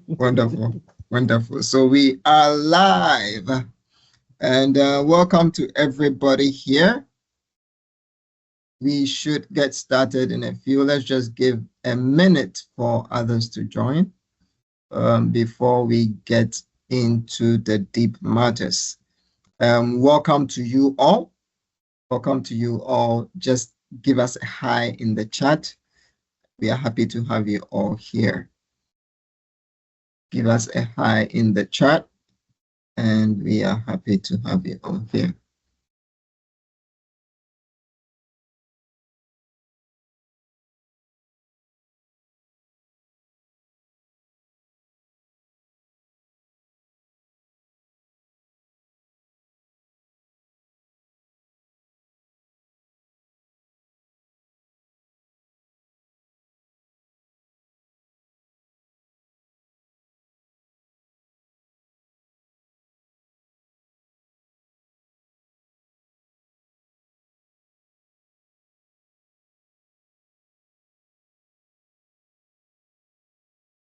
Wonderful, wonderful. So we are live, and welcome to everybody here. We should get started in a few. Let's just give a minute for others to join before we get into the deep matters. Welcome to you all. Welcome to you all. Just give us a hi in the chat. We are happy to have you all here. Give us a hi in the chat, and we are happy to have you all here.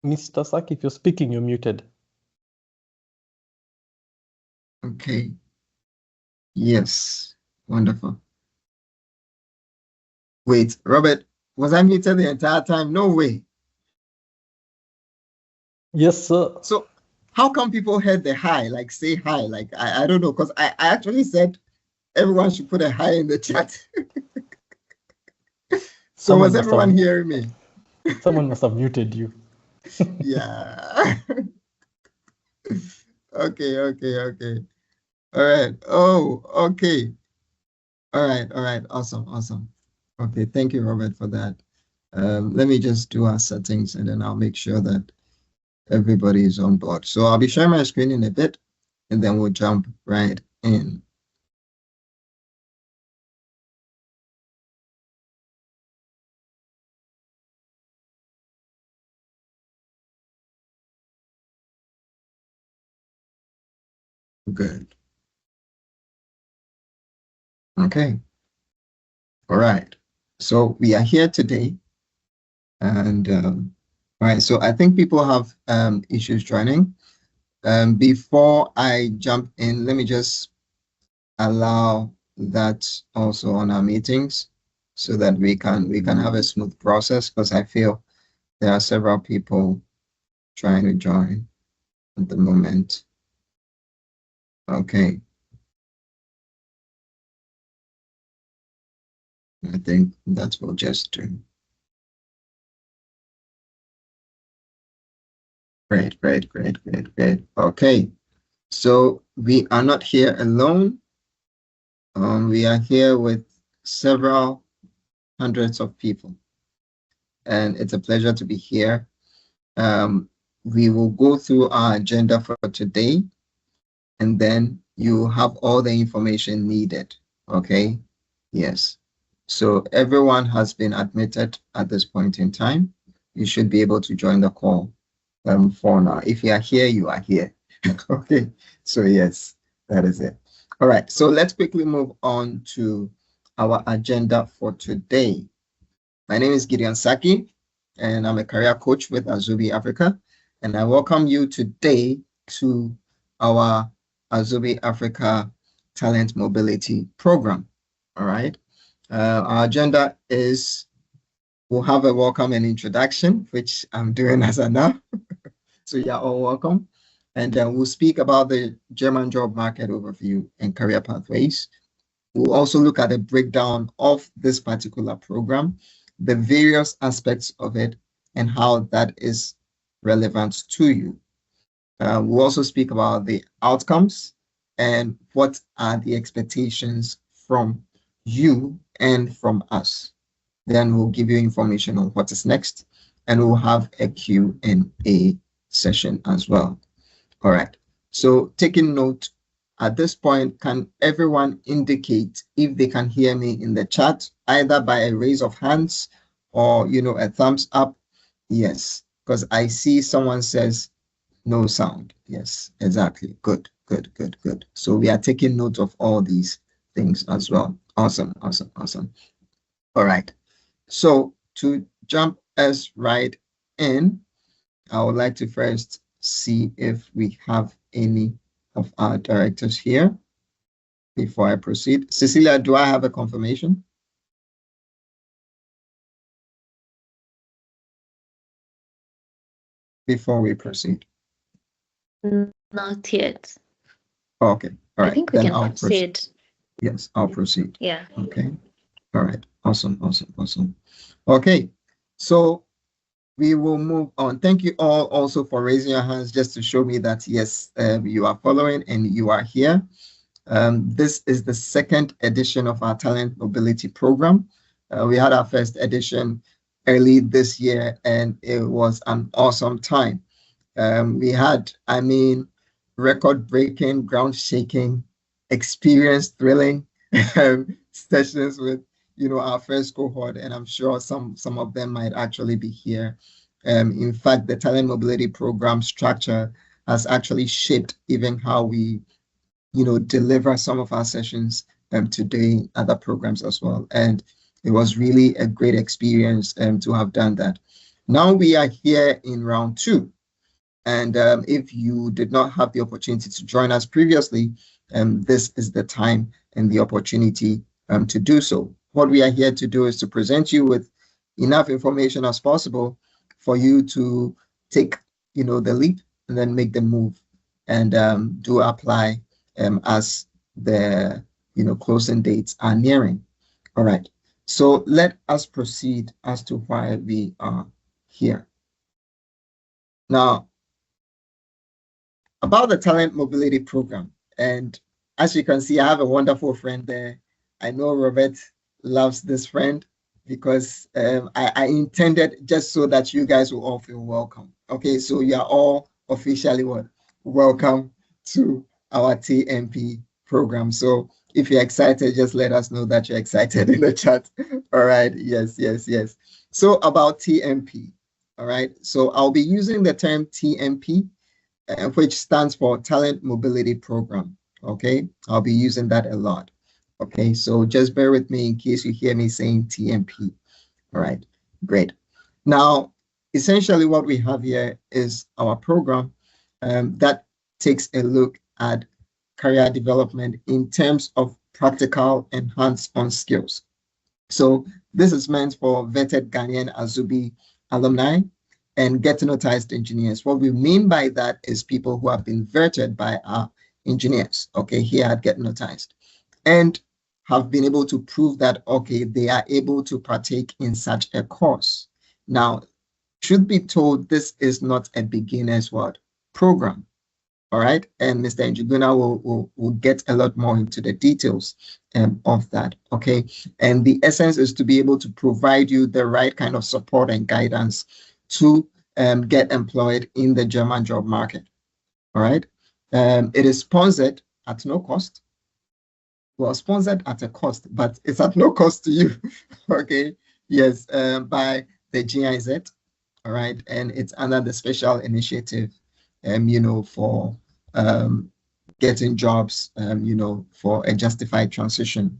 Mr. Sak, if you're speaking, you're muted. Okay. Yes. Wonderful. Wait, Robert, was I muted the entire time? No way. Yes, sir. So how come people heard the hi, like say hi? Like I don't know, because I actually said everyone should put a hi in the chat. So was everyone hearing me? Someone must have muted you. Yeah. Okay. All right. Oh, okay. All right. Awesome. Okay, thank you, Robert, for that. Let me just do our settings and then I'll make sure that everybody is on board. So I'll be sharing my screen in a bit and then we'll jump right in. Good. Okay. All right. So we are here today and all right. So I think people have issues joining. Before I jump in, let me just allow that also on our meetings so that we can have a smooth process, because I feel there are several people trying to join at the moment. Okay. I think that's what we'll just do. Great. Okay. So we are not here alone. We are here with several hundreds of people, and it's a pleasure to be here. We will go through our agenda for today, and then you have all the information needed. Okay. Yes. So everyone has been admitted at this point in time. You should be able to join the call for now. If you are here, you are here. Okay. So yes, that is it. All right. So let's quickly move on to our agenda for today. My name is Gideon Saki, and I'm a career coach with Azubi Africa. And I welcome you today to our Azubi Africa Talent Mobility Program. All right. Our agenda is we'll have a welcome and introduction, which I'm doing as of now. So you're all welcome. And then we'll speak about the German job market overview and career pathways. We'll also look at a breakdown of this particular program, the various aspects of it, and how that is relevant to you. We'll also speak about the outcomes and what are the expectations from you and from us. Then we'll give you information on what is next, and we'll have a Q&A session as well. All right. So taking note, at this point, can everyone indicate if they can hear me in the chat, either by a raise of hands or, a thumbs up? Yes, because I see someone says no sound. Yes, exactly. Good. So we are taking note of all these things as well. Awesome. All right. So to jump us right in, I would like to first see if we have any of our directors here before I proceed. Cecilia, do I have a confirmation? Before we proceed. Not yet. Okay, all right. I think we Then can I'll proceed. Yes, I'll proceed. Yeah. Okay. All right. Awesome. Okay. So we will move on. Thank you all also for raising your hands just to show me that, yes, you are following and you are here. This is the second edition of our Talent Mobility Program. We had our first edition early this year, and it was an awesome time. We had, record-breaking, ground-shaking, experience-thrilling sessions with, our first cohort, and I'm sure some of them might actually be here. In fact, the Talent Mobility Program structure has actually shaped even how we, deliver some of our sessions today, other programs as well. And it was really a great experience to have done that. Now we are here in round 2. And if you did not have the opportunity to join us previously, this is the time and the opportunity to do so. What we are here to do is to present you with enough information as possible for you to take, the leap and then make the move and do apply as the, closing dates are nearing. All right. So let us proceed as to why we are here. Now, about the Talent Mobility Program. And as you can see, I have a wonderful friend there. I know Robert loves this friend because I intended just so that you guys will all feel welcome. Okay, so you are all officially welcome to our TMP program. So if you're excited, just let us know that you're excited in the chat. All right, yes. So about TMP, all right. So I'll be using the term TMP, which stands for Talent Mobility Program. Okay, I'll be using that a lot. Okay, so just bear with me in case you hear me saying TMP. All right, great. Now, essentially what we have here is our program that takes a look at career development in terms of practical and hands-on skills. So this is meant for vetted Ghanaian Azubi alumni and get-notized engineers. What we mean by that is people who have been vetted by our engineers, okay, here at get-notized, and have been able to prove that, okay, they are able to partake in such a course. Now, should be told, this is not a beginner's program. All right, and Mr. Njuguna will get a lot more into the details of that, okay? And the essence is to be able to provide you the right kind of support and guidance to get employed in the German job market, all right? It is sponsored at no cost. Well, sponsored at a cost, but it's at no cost to you, okay? Yes, by the GIZ, all right? And it's under the special initiative for getting jobs, for a justified transition.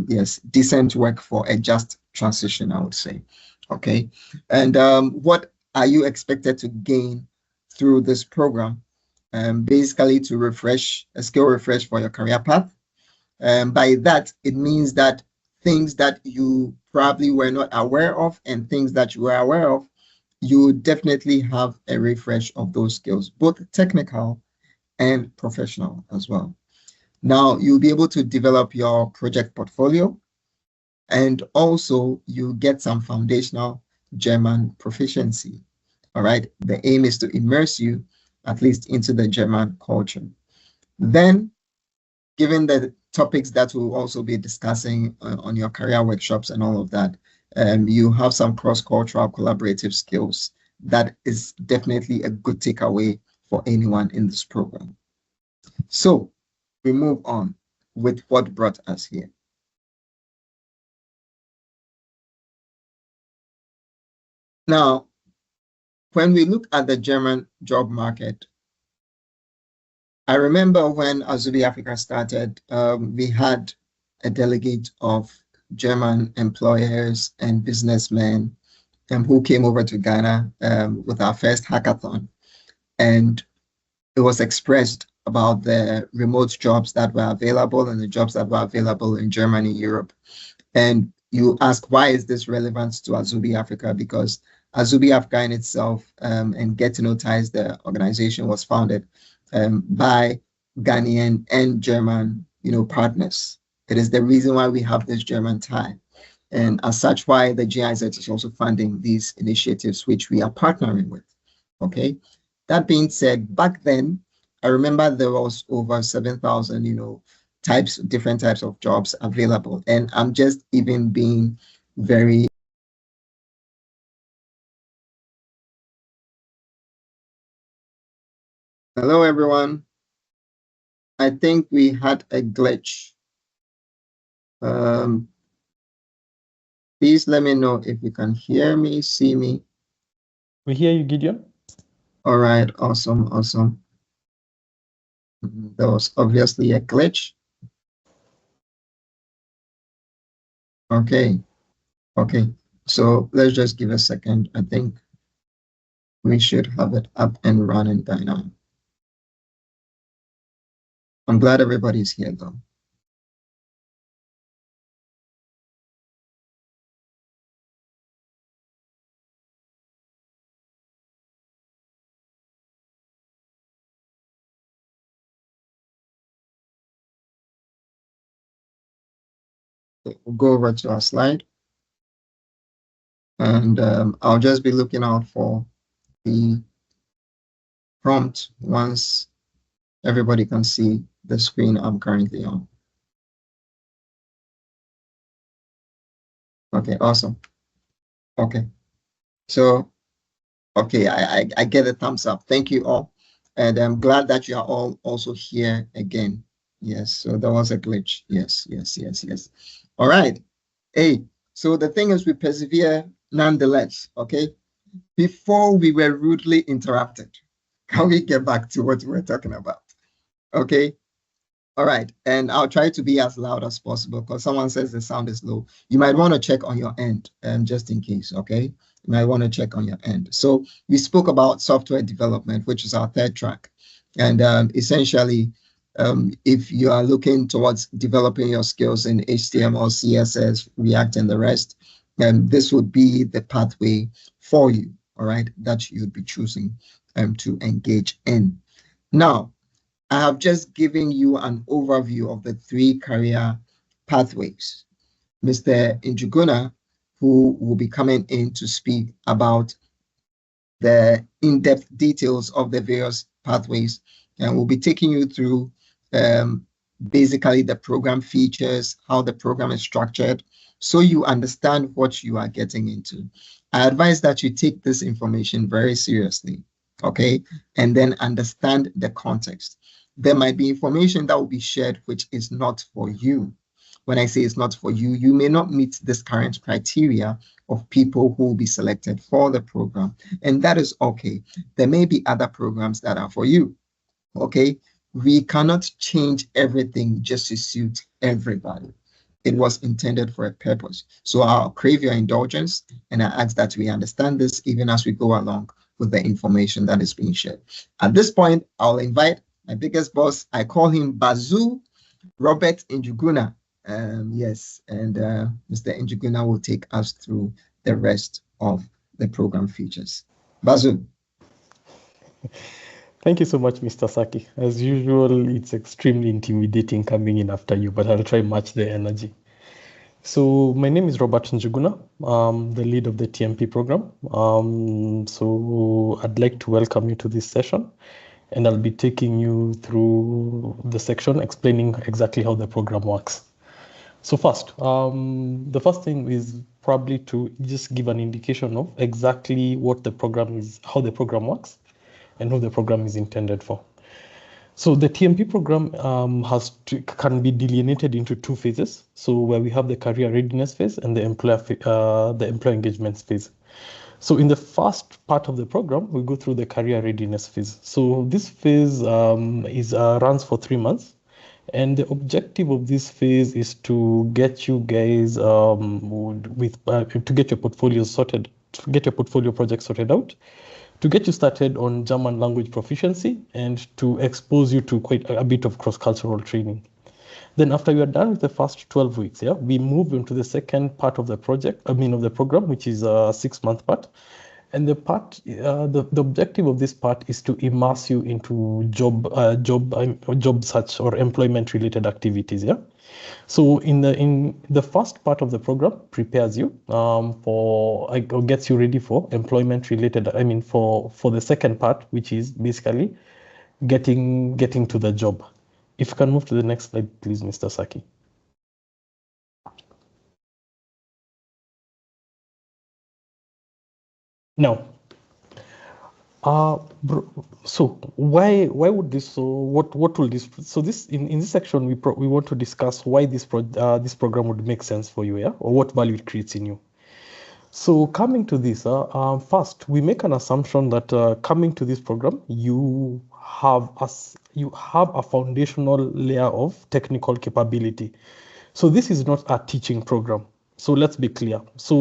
Yes, decent work for a just transition, I would say. Okay. And what are you expected to gain through this program? Basically to refresh, a skill refresh for your career path. By that, it means that things that you probably were not aware of and things that you were aware of, you definitely have a refresh of those skills, both technical and professional as well. Now, you'll be able to develop your project portfolio, and also you get some foundational German proficiency. All right. The aim is to immerse you at least into the German culture. Then, given the topics that we'll also be discussing on your career workshops and all of that, you have some cross-cultural collaborative skills. That is definitely a good takeaway for anyone in this program. So we move on with what brought us here. Now, when we look at the German job market, I remember when Azubi Africa started, we had a delegate of German employers and businessmen who came over to Ghana with our first hackathon. And it was expressed about the remote jobs that were available and the jobs that were available in Germany, Europe. And you ask, why is this relevant to Azubi Africa? Because Azubi Africa in itself and Get to Know Ties, the organization, was founded by Ghanaian and German, partners. It is the reason why we have this German tie. And as such, why the GIZ is also funding these initiatives, which we are partnering with. Okay. That being said, back then, I remember there was over 7,000, different types of jobs available. And I'm just even being very. Hello, everyone. I think we had a glitch. Please let me know if you can hear me, see me. We hear you, Gideon. All right, awesome, awesome. There was obviously a glitch. Okay, okay. So let's just give a second. I think we should have it up and running by now. I'm glad everybody's here, though. We'll go over to our slide. And I'll just be looking out for the prompt once everybody can see the screen I'm currently on. Okay, awesome. Okay, so, okay, I get a thumbs up. Thank you all. And I'm glad that you are all also here again. Yes, so there was a glitch. Yes, yes, yes, yes. All right. Hey, so the thing is we persevere nonetheless, okay? Before we were rudely interrupted, can we get back to what we were talking about? Okay. All right. And I'll try to be as loud as possible because someone says the sound is low. You might want to check on your end, just in case. Okay. You might want to check on your end. So we spoke about software development, which is our third track. And essentially, if you are looking towards developing your skills in HTML, CSS, React, and the rest, this would be the pathway for you. All right. That you'd be choosing to engage in. Now, I have just given you an overview of the 3 career pathways. Mr. Njuguna, who will be coming in to speak about the in-depth details of the various pathways, and we'll be taking you through basically the program features, how the program is structured, so you understand what you are getting into. I advise that you take this information very seriously, okay, and then understand the context. There might be information that will be shared which is not for you. When I say it's not for you, you may not meet this current criteria of people who will be selected for the program, and that is okay. There may be other programs that are for you, okay? We cannot change everything just to suit everybody. It was intended for a purpose. So I'll crave your indulgence, and I ask that we understand this even as we go along with the information that is being shared. At this point, I'll invite my biggest boss. I call him Bazu, Robert Njuguna. Yes, and Mr. Njuguna will take us through the rest of the program features. Bazu. Thank you so much, Mr. Saki. As usual, it's extremely intimidating coming in after you, but I'll try match the energy. So my name is Robert Njuguna. I'm the lead of the TMP program. So I'd like to welcome you to this session, and I'll be taking you through the section explaining exactly how the program works. So first, the first thing is probably to just give an indication of exactly what the program is, how the program works, and who the program is intended for. So the TMP program can be delineated into 2 phases. So where we have the career readiness phase and the employer engagement phase. So in the first part of the program, we go through the career readiness phase. So this phase runs for 3 months. And the objective of this phase is to get you guys to get your portfolios sorted get your portfolio project sorted out, to get you started on German language proficiency, and to expose you to quite a bit of cross-cultural training. Then after you are done with the first 12 weeks, we move into the second part of the program, which is a 6-month part. And the objective of this part is to immerse you into job search or employment related activities. So in the first part of the program prepares you or gets you ready for employment related. For the second part, which is basically getting to the job. If you can move to the next slide, please, Mr. Saki. Now, so why would this? So what will this? So this in this section we want to discuss why this program would make sense for you, or what value it creates in you. So coming to this, first we make an assumption that coming to this program you have a foundational layer of technical capability. So this is not a teaching program. So let's be clear. So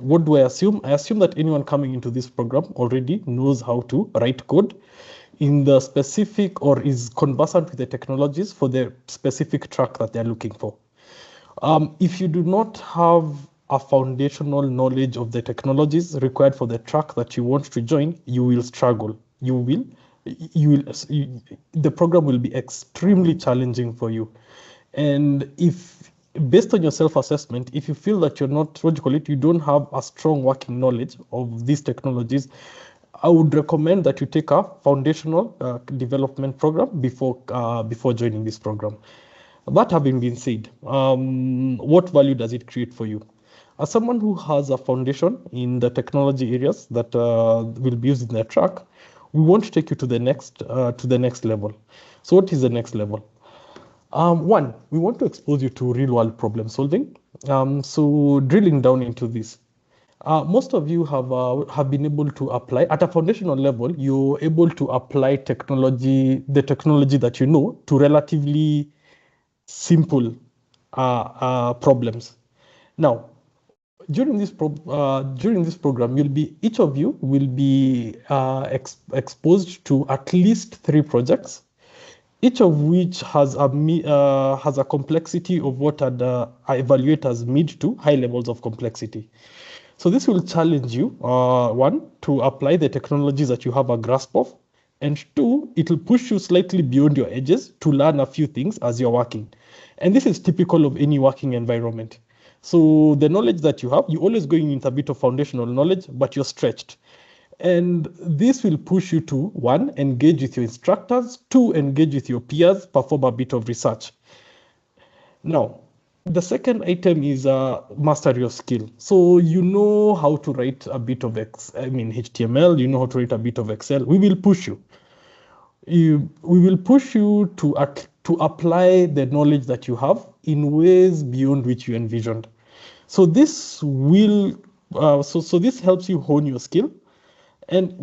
what do I assume? I assume that anyone coming into this program already knows how to write code in the specific, or is conversant with the technologies for the specific track that they're looking for. If you do not have a foundational knowledge of the technologies required for the track that you want to join, you will struggle. The program will be extremely challenging for you. And if, based on your self-assessment, if you feel that you're not, you don't have a strong working knowledge of these technologies, I would recommend that you take a foundational development program before joining this program. That having been said, what value does it create for you? As someone who has a foundation in the technology areas that will be used in their track, we want to take you to the next level. So what is the next level? One, we want to expose you to real-world problem solving. So drilling down into this, most of you have been able to apply at a foundational level. You're able to apply the technology that you know, to relatively simple problems. Now, during this program, each of you will be exposed to at least 3 projects, each of which has a complexity of what I evaluate as mid to high levels of complexity. So this will challenge you, one, to apply the technologies that you have a grasp of, and 2, it will push you slightly beyond your edges to learn a few things as you're working. And this is typical of any working environment. So the knowledge that you have, you're always going into a bit of foundational knowledge, but you're stretched. And this will push you to, 1, engage with your instructors, 2, engage with your peers, perform a bit of research. Now, the second item is master your skill. So you know how to write a bit of HTML, you know how to write a bit of Excel. We will push you. We will push you to apply the knowledge that you have in ways beyond which you envisioned. So this will this helps you hone your skill. And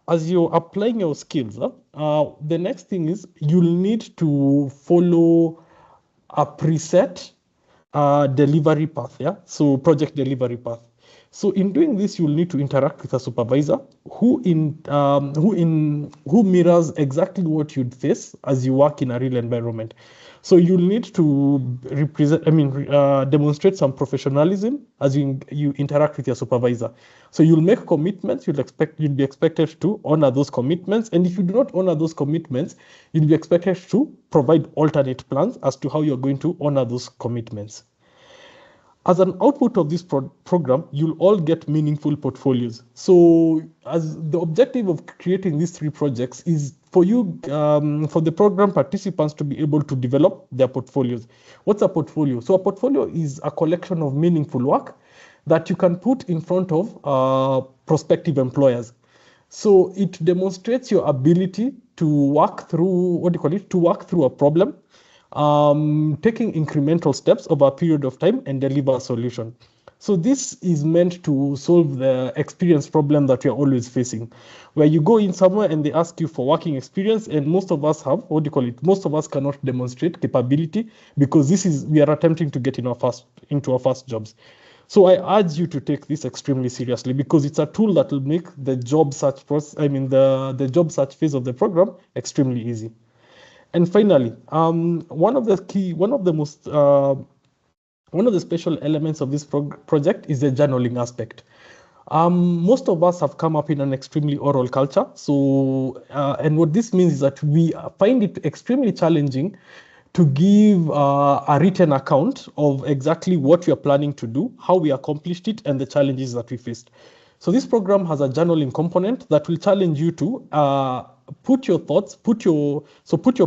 as you're applying your skills, the next thing is you'll need to follow a preset delivery path. So project delivery path. So in doing this, you'll need to interact with a supervisor who mirrors exactly what you'd face as you work in a real environment. So you'll need to demonstrate some professionalism as you interact with your supervisor. So you'll make commitments. You'll be expected to honor those commitments. And if you do not honor those commitments, you'll be expected to provide alternate plans as to how you're going to honor those commitments. As an output of this program, you'll all get meaningful portfolios. So as the objective of creating these 3 projects is for you, for the program participants to be able to develop their portfolios. What's a portfolio? So a portfolio is a collection of meaningful work that you can put in front of prospective employers. So it demonstrates your ability to work through, a problem, taking incremental steps over a period of time and deliver a solution. So this is meant to solve the experience problem that we are always facing, where you go in somewhere and they ask you for working experience, and most of us have, most of us cannot demonstrate capability because we are attempting to get into our first jobs. So I urge you to take this extremely seriously, because it's a tool that will make the job search process, the job search phase of the program extremely easy. And finally, one of the special elements of this project is the journaling aspect. Most of us have come up in an extremely oral culture. So, and what this means is that we find it extremely challenging to give a written account of exactly what we are planning to do, how we accomplished it, and the challenges that we faced. So this program has a journaling component that will challenge you to put your thoughts, put your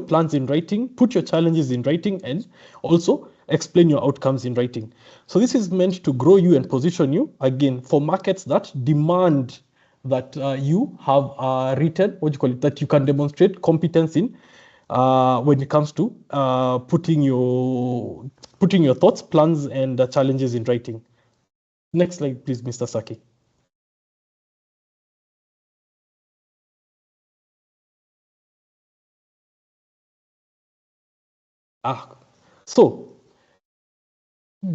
plans in writing, put your challenges in writing, and also explain your outcomes in writing. So this is meant to grow you and position you, again, for markets that demand that you have written, that you can demonstrate competence in when it comes to putting your thoughts, plans, and challenges in writing. Next slide, please, Mr. Saki. So,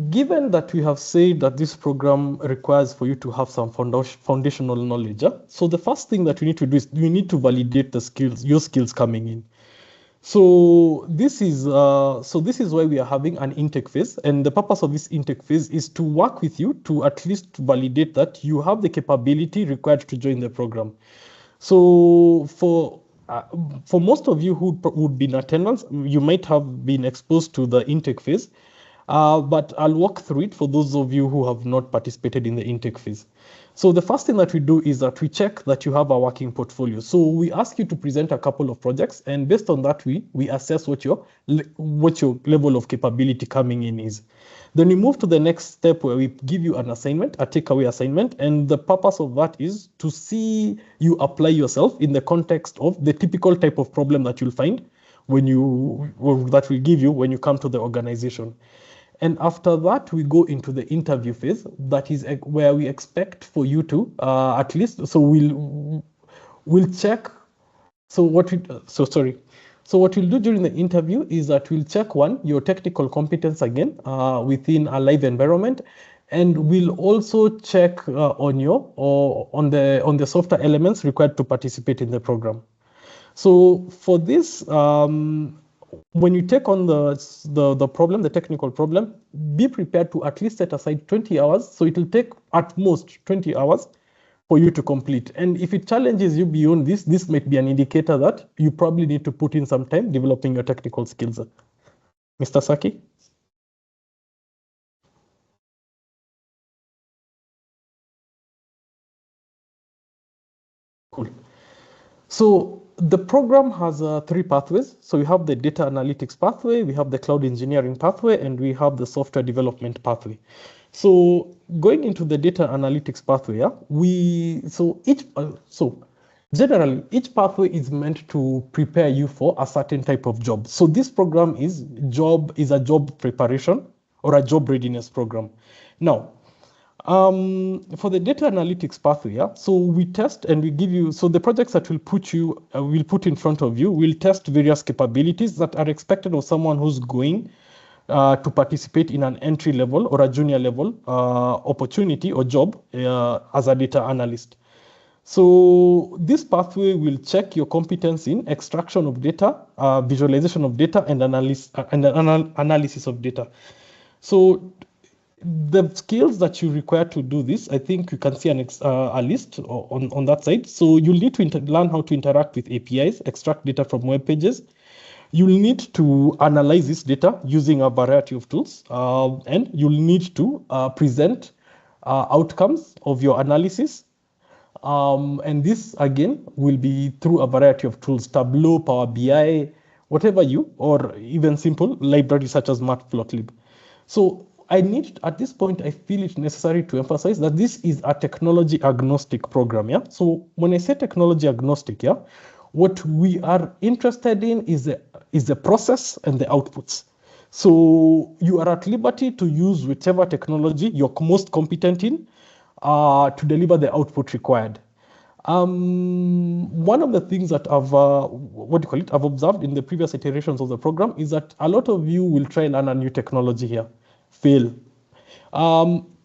given that we have said that this program requires for you to have some foundational knowledge, so the first thing that we need to do is we need to validate the skills, your skills coming in. So this is why we are having an intake phase, and the purpose of this intake phase is to work with you to at least validate that you have the capability required to join the program. So for most of you who would be in attendance, you might have been exposed to the intake phase, but I'll walk through it for those of you who have not participated in the intake phase. So the first thing that we do is that we check that you have a working portfolio. So we ask you to present a couple of projects, and based on that, we assess what your level of capability coming in is. Then we move to the next step where we give you an assignment, a takeaway assignment, and the purpose of that is to see you apply yourself in the context of the typical type of problem that you'll find that we give you when you come to the organization. And after that, we go into the interview phase. That is where we expect for you to at least. So we'll check. So what we'll do during the interview is that we'll check your technical competence again within a live environment, and we'll also check on the softer elements required to participate in the program. So for this, when you take on the problem, the technical problem, be prepared to at least set aside 20 hours. So it will take at most 20 hours for you to complete. And if it challenges you beyond this might be an indicator that you probably need to put in some time developing your technical skills. Mr. Saki? Cool. So the program has 3 pathways. So we have the data analytics pathway, we have the cloud engineering pathway, and we have the software development pathway. So going into the data analytics pathway, generally each pathway is meant to prepare you for a certain type of job. So this program is a job preparation or a job readiness program. Now, for the data analytics pathway, so we test and we give you, so the projects that we'll put in front of you will test various capabilities that are expected of someone who's going to participate in an entry level or a junior level opportunity or job as a data analyst. So this pathway will check your competence in extraction of data, visualization of data, and analysis of data. So the skills that you require to do this, I think you can see a list on that side. So you'll need to learn how to interact with APIs, extract data from web pages. You'll need to analyze this data using a variety of tools, and you'll need to present outcomes of your analysis. And this, again, will be through a variety of tools, Tableau, Power BI, whatever or even simple libraries such as Matplotlib. So at this point, I feel it necessary to emphasize that this is a technology agnostic program. Yeah. So when I say technology agnostic, yeah, what we are interested in is the process and the outputs. So you are at liberty to use whichever technology you're most competent in to deliver the output required. One of the things that I've observed in the previous iterations of the program is that a lot of you will try and learn a new technology here, fail.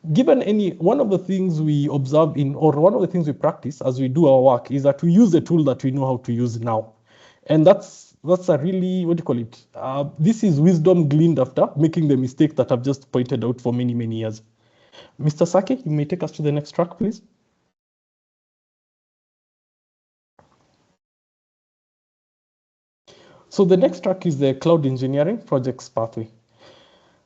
one of the things we observe or one of the things we practice as we do our work is that we use the tool that we know how to use now. And that's a really, what do you call it? This is wisdom gleaned after making the mistake that I've just pointed out for many, many years. Mr. Sake, you may take us to the next track, please. So the next track is the cloud engineering projects pathway.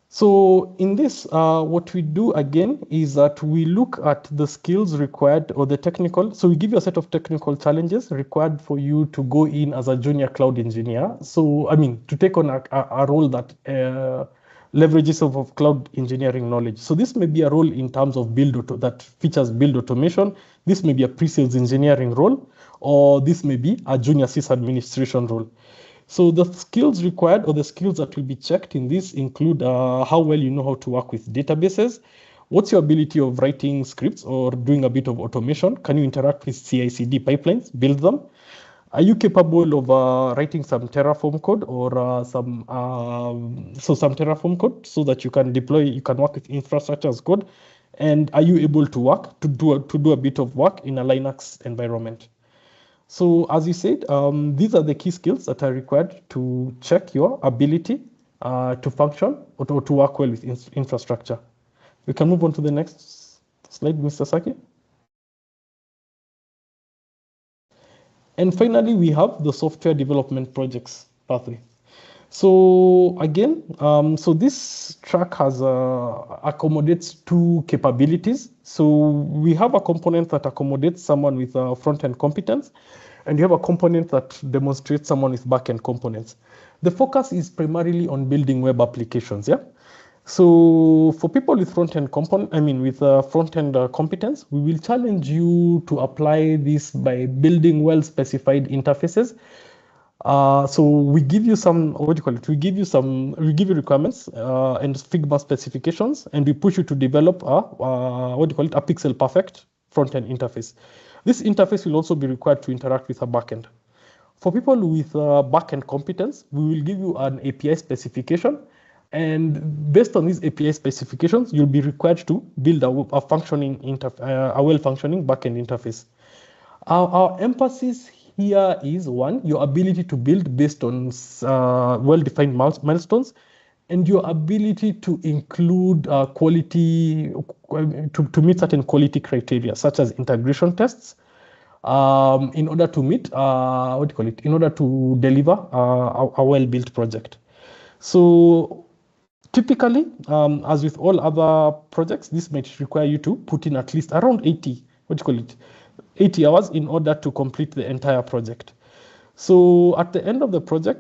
So in this, what we do again is that we look at the skills required or the technical. So we give you a set of technical challenges required for you to go in as a junior cloud engineer. So, I mean, to take on a role that leverages of cloud engineering knowledge. So this may be a role in terms of that features build automation. This may be a pre-sales engineering role, or this may be a junior sys administration role. So the skills required or the skills that will be checked in this include how well you know how to work with databases. What's your ability of writing scripts or doing a bit of automation? Can you interact with CI/CD pipelines, build them? Are you capable of writing some Terraform code or some Terraform code so that you can work with infrastructure as code? And are you able to do a bit of work in a Linux environment? So as you said, these are the key skills that are required to check your ability to function or to work well with infrastructure. We can move on to the next slide, Mr. Saki. And finally, we have the software development projects pathway. So again, so this track accommodates two capabilities. So we have a component that accommodates someone with front-end competence, and you have a component that demonstrates someone with back-end components. The focus is primarily on building web applications, yeah? So for people with front-end competence, we will challenge you to apply this by building well-specified interfaces. So we give you some, what do you call it? We give you requirements and Figma specifications, and we push you to develop a pixel perfect front-end interface. This interface will also be required to interact with a backend. For people with backend competence, we will give you an API specification, and based on these API specifications, you'll be required to build a well-functioning backend interface. Our emphasis here is one, your ability to build based on well-defined milestones, and your ability to include quality to meet certain quality criteria, such as integration tests, in order to meet in order to deliver a well-built project. So typically, as with all other projects, this might require you to put in at least around 80 hours in order to complete the entire project. So at the end of the program,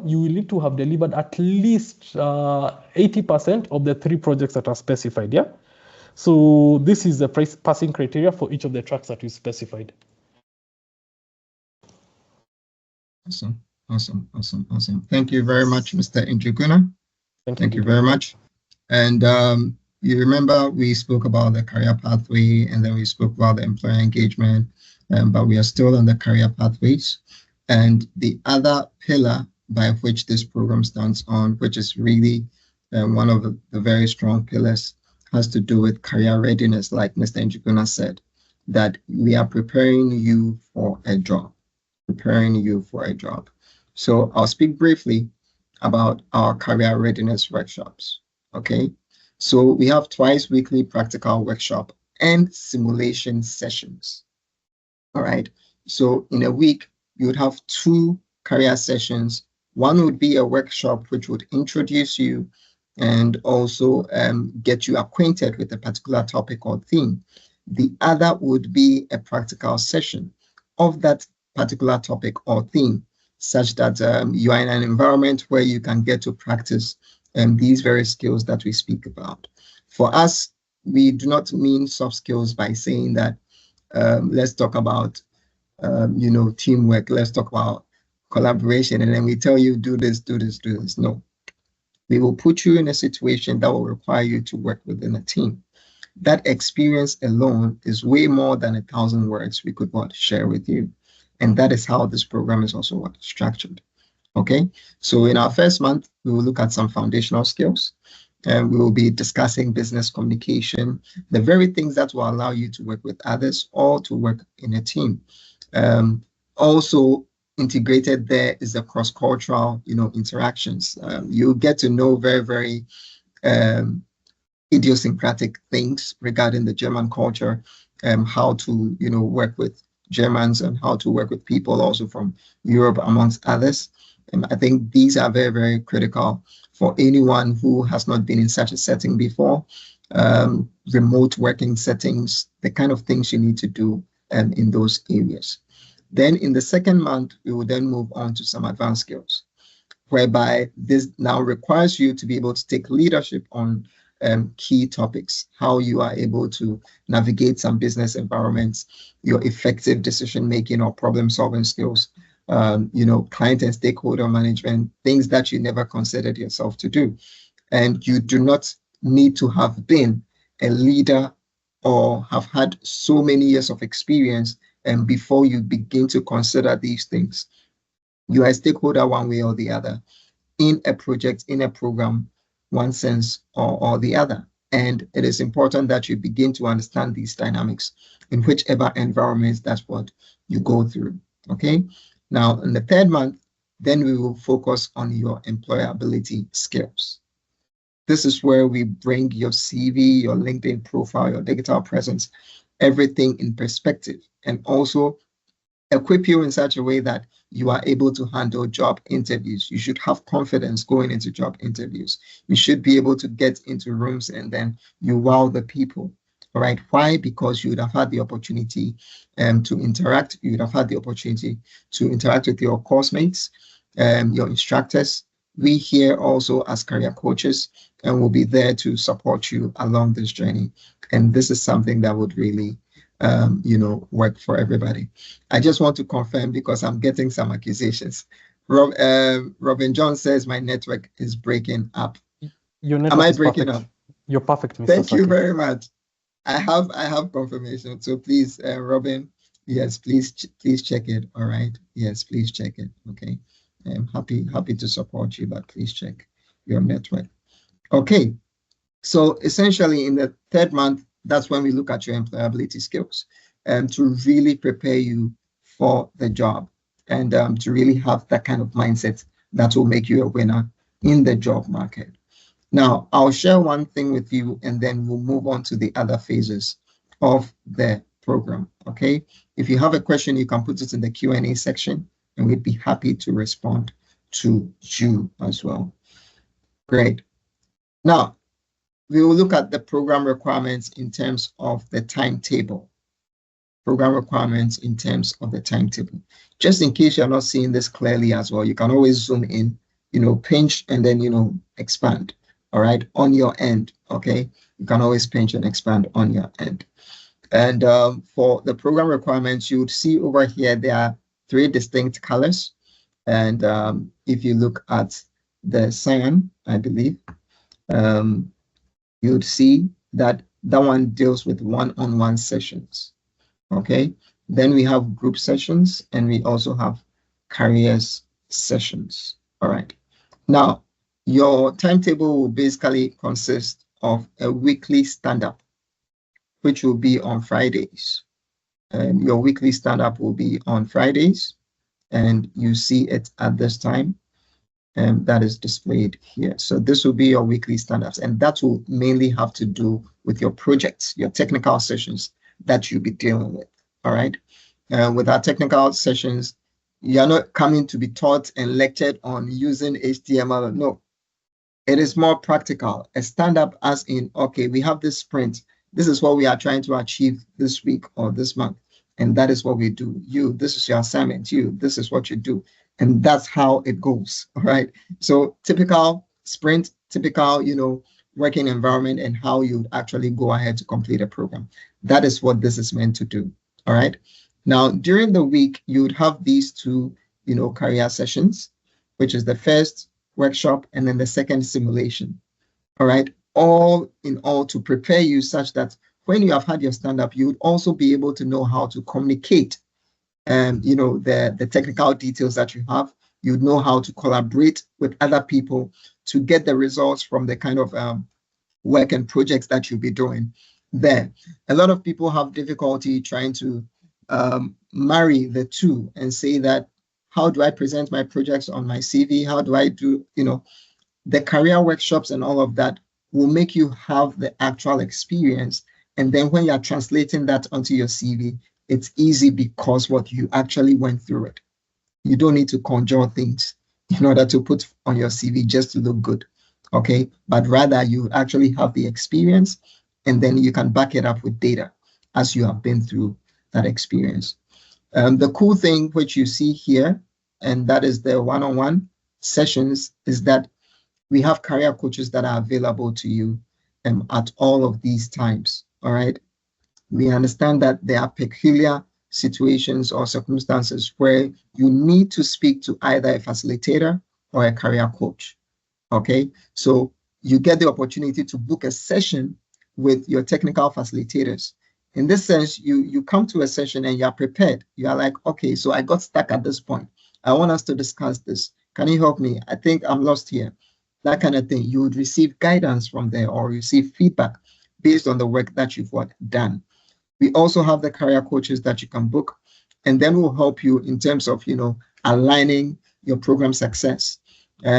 you will need to have delivered at least 80% of the 3 projects that are specified, yeah? So this is the passing criteria for each of the tracks that we specified. Awesome. Thank you very much, Mr. Njuguna. Thank you very much. And you remember we spoke about the career pathway, and then we spoke about the employer engagement, but we are still on the career pathways. And the other pillar by which this program stands on, which is really one of the very strong pillars, has to do with career readiness, like Mr. Njuguna said, that we are preparing you for a job. So I'll speak briefly about our career readiness workshops, okay? So we have twice weekly practical workshop and simulation sessions, all right? So in a week, you would have 2 career sessions. One would be a workshop which would introduce you and also get you acquainted with a particular topic or theme. The other would be a practical session of that particular topic or theme, such that you are in an environment where you can get to practice these very skills that we speak about. For us, we do not mean soft skills by saying that let's talk about teamwork, let's talk about collaboration, and then we tell you do this. No, we will put you in a situation that will require you to work within a team. That experience alone is way more than 1,000 words we could share with you. And that is how this program is also structured. Okay, so in our first month, we will look at some foundational skills. We will be discussing business communication, the very things that will allow you to work with others or to work in a team. Also integrated there is the cross-cultural, interactions. You get to know very, very um, idiosyncratic things regarding the German culture, how to, work with Germans and how to work with people also from Europe, amongst others. I think these are very, very critical for anyone who has not been in such a setting before. Remote working settings, the kind of things you need to do in those areas. Then in the second month, we will then move on to some advanced skills, whereby this now requires you to be able to take leadership on key topics, how you are able to navigate some business environments, your effective decision-making or problem-solving skills, client and stakeholder management, things that you never considered yourself to do. And you do not need to have been a leader or have had so many years of experience before you begin to consider these things. You are a stakeholder one way or the other in a project, in a program, one sense or the other. And it is important that you begin to understand these dynamics in whichever environments that's what you go through. Okay. Now, in the third month, then we will focus on your employability skills. This is where we bring your CV, your LinkedIn profile, your digital presence, everything in perspective, and also equip you in such a way that you are able to handle job interviews. You should have confidence going into job interviews. You should be able to get into rooms and then you wow the people. All right. Why? Because you would have had the opportunity to interact. You would have had the opportunity to interact with your course mates, your instructors. We here also as career coaches and will be there to support you along this journey. And this is something that would really work for everybody. I just want to confirm because I'm getting some accusations. Robin John says my network is breaking up. Your network Am I is breaking perfect. up? You're perfect, Mr. Thank you Saki. very much. I have confirmation. So please, Robin, yes, please check it. All right. Yes, please check it. Okay. I'm happy to support you, but please check your network. Okay. So essentially in the third month, that's when we look at your employability skills to really prepare you for the job and to really have that kind of mindset that will make you a winner in the job market. Now, I'll share one thing with you and then we'll move on to the other phases of the program, okay? If you have a question, you can put it in the Q&A section and we'd be happy to respond to you as well. Great. Now, we will look at the program requirements in terms of the timetable. Program requirements in terms of the timetable. Just in case you're not seeing this clearly as well, you can always zoom in, pinch and then, expand, all right, on your end, okay? You can always pinch and expand on your end. And for the program requirements, you would see over here, there are 3 distinct colors. And if you look at the cyan, I believe, you would see that that one deals with one-on-one sessions. Okay. Then we have group sessions and we also have careers sessions. All right. Now, your timetable will basically consist of a weekly stand-up, which will be on Fridays. Your weekly stand-up will be on Fridays, and you see it at this time. And that is displayed here. So this will be your weekly stand-ups, and that will mainly have to do with your projects, your technical sessions that you'll be dealing with. All right. With our technical sessions, you're not coming to be taught and lectured on using HTML. No, it is more practical. A stand-up as in, okay, we have this sprint. This is what we are trying to achieve this week or this month. And that is what we do. This is your assignment. This is what you do. And that's how it goes. All right. So typical sprint, typical, working environment and how you actually go ahead to complete a program. That is what this is meant to do. All right. Now, during the week, you would have these 2, career sessions, which is the first workshop and then the second simulation. All right. All in all to prepare you such that when you have had your stand-up, you would also be able to know how to communicate the technical details that you have. You'd know how to collaborate with other people to get the results from the kind of work and projects that you'll be doing there. A lot of people have difficulty trying to marry the two and say that, how do I present my projects on my CV? How do I do, the career workshops and all of that will make you have the actual experience. And then when you're translating that onto your CV, it's easy because what you actually went through it. You don't need to conjure things in order to put on your CV just to look good. Okay. But rather, you actually have the experience and then you can back it up with data as you have been through that experience. The cool thing which you see here, and that is the one-on-one sessions, is that we have career coaches that are available to you at all of these times. All right. We understand that there are peculiar situations or circumstances where you need to speak to either a facilitator or a career coach. Okay. So you get the opportunity to book a session with your technical facilitators. In this sense, you come to a session and you are prepared. You are like, okay, so I got stuck at this point. I want us to discuss this. Can you help me? I think I'm lost here. That kind of thing. You would receive guidance from there or receive feedback based on the work that you've done. We also have the career coaches that you can book, and then we'll help you in terms of, aligning your program success.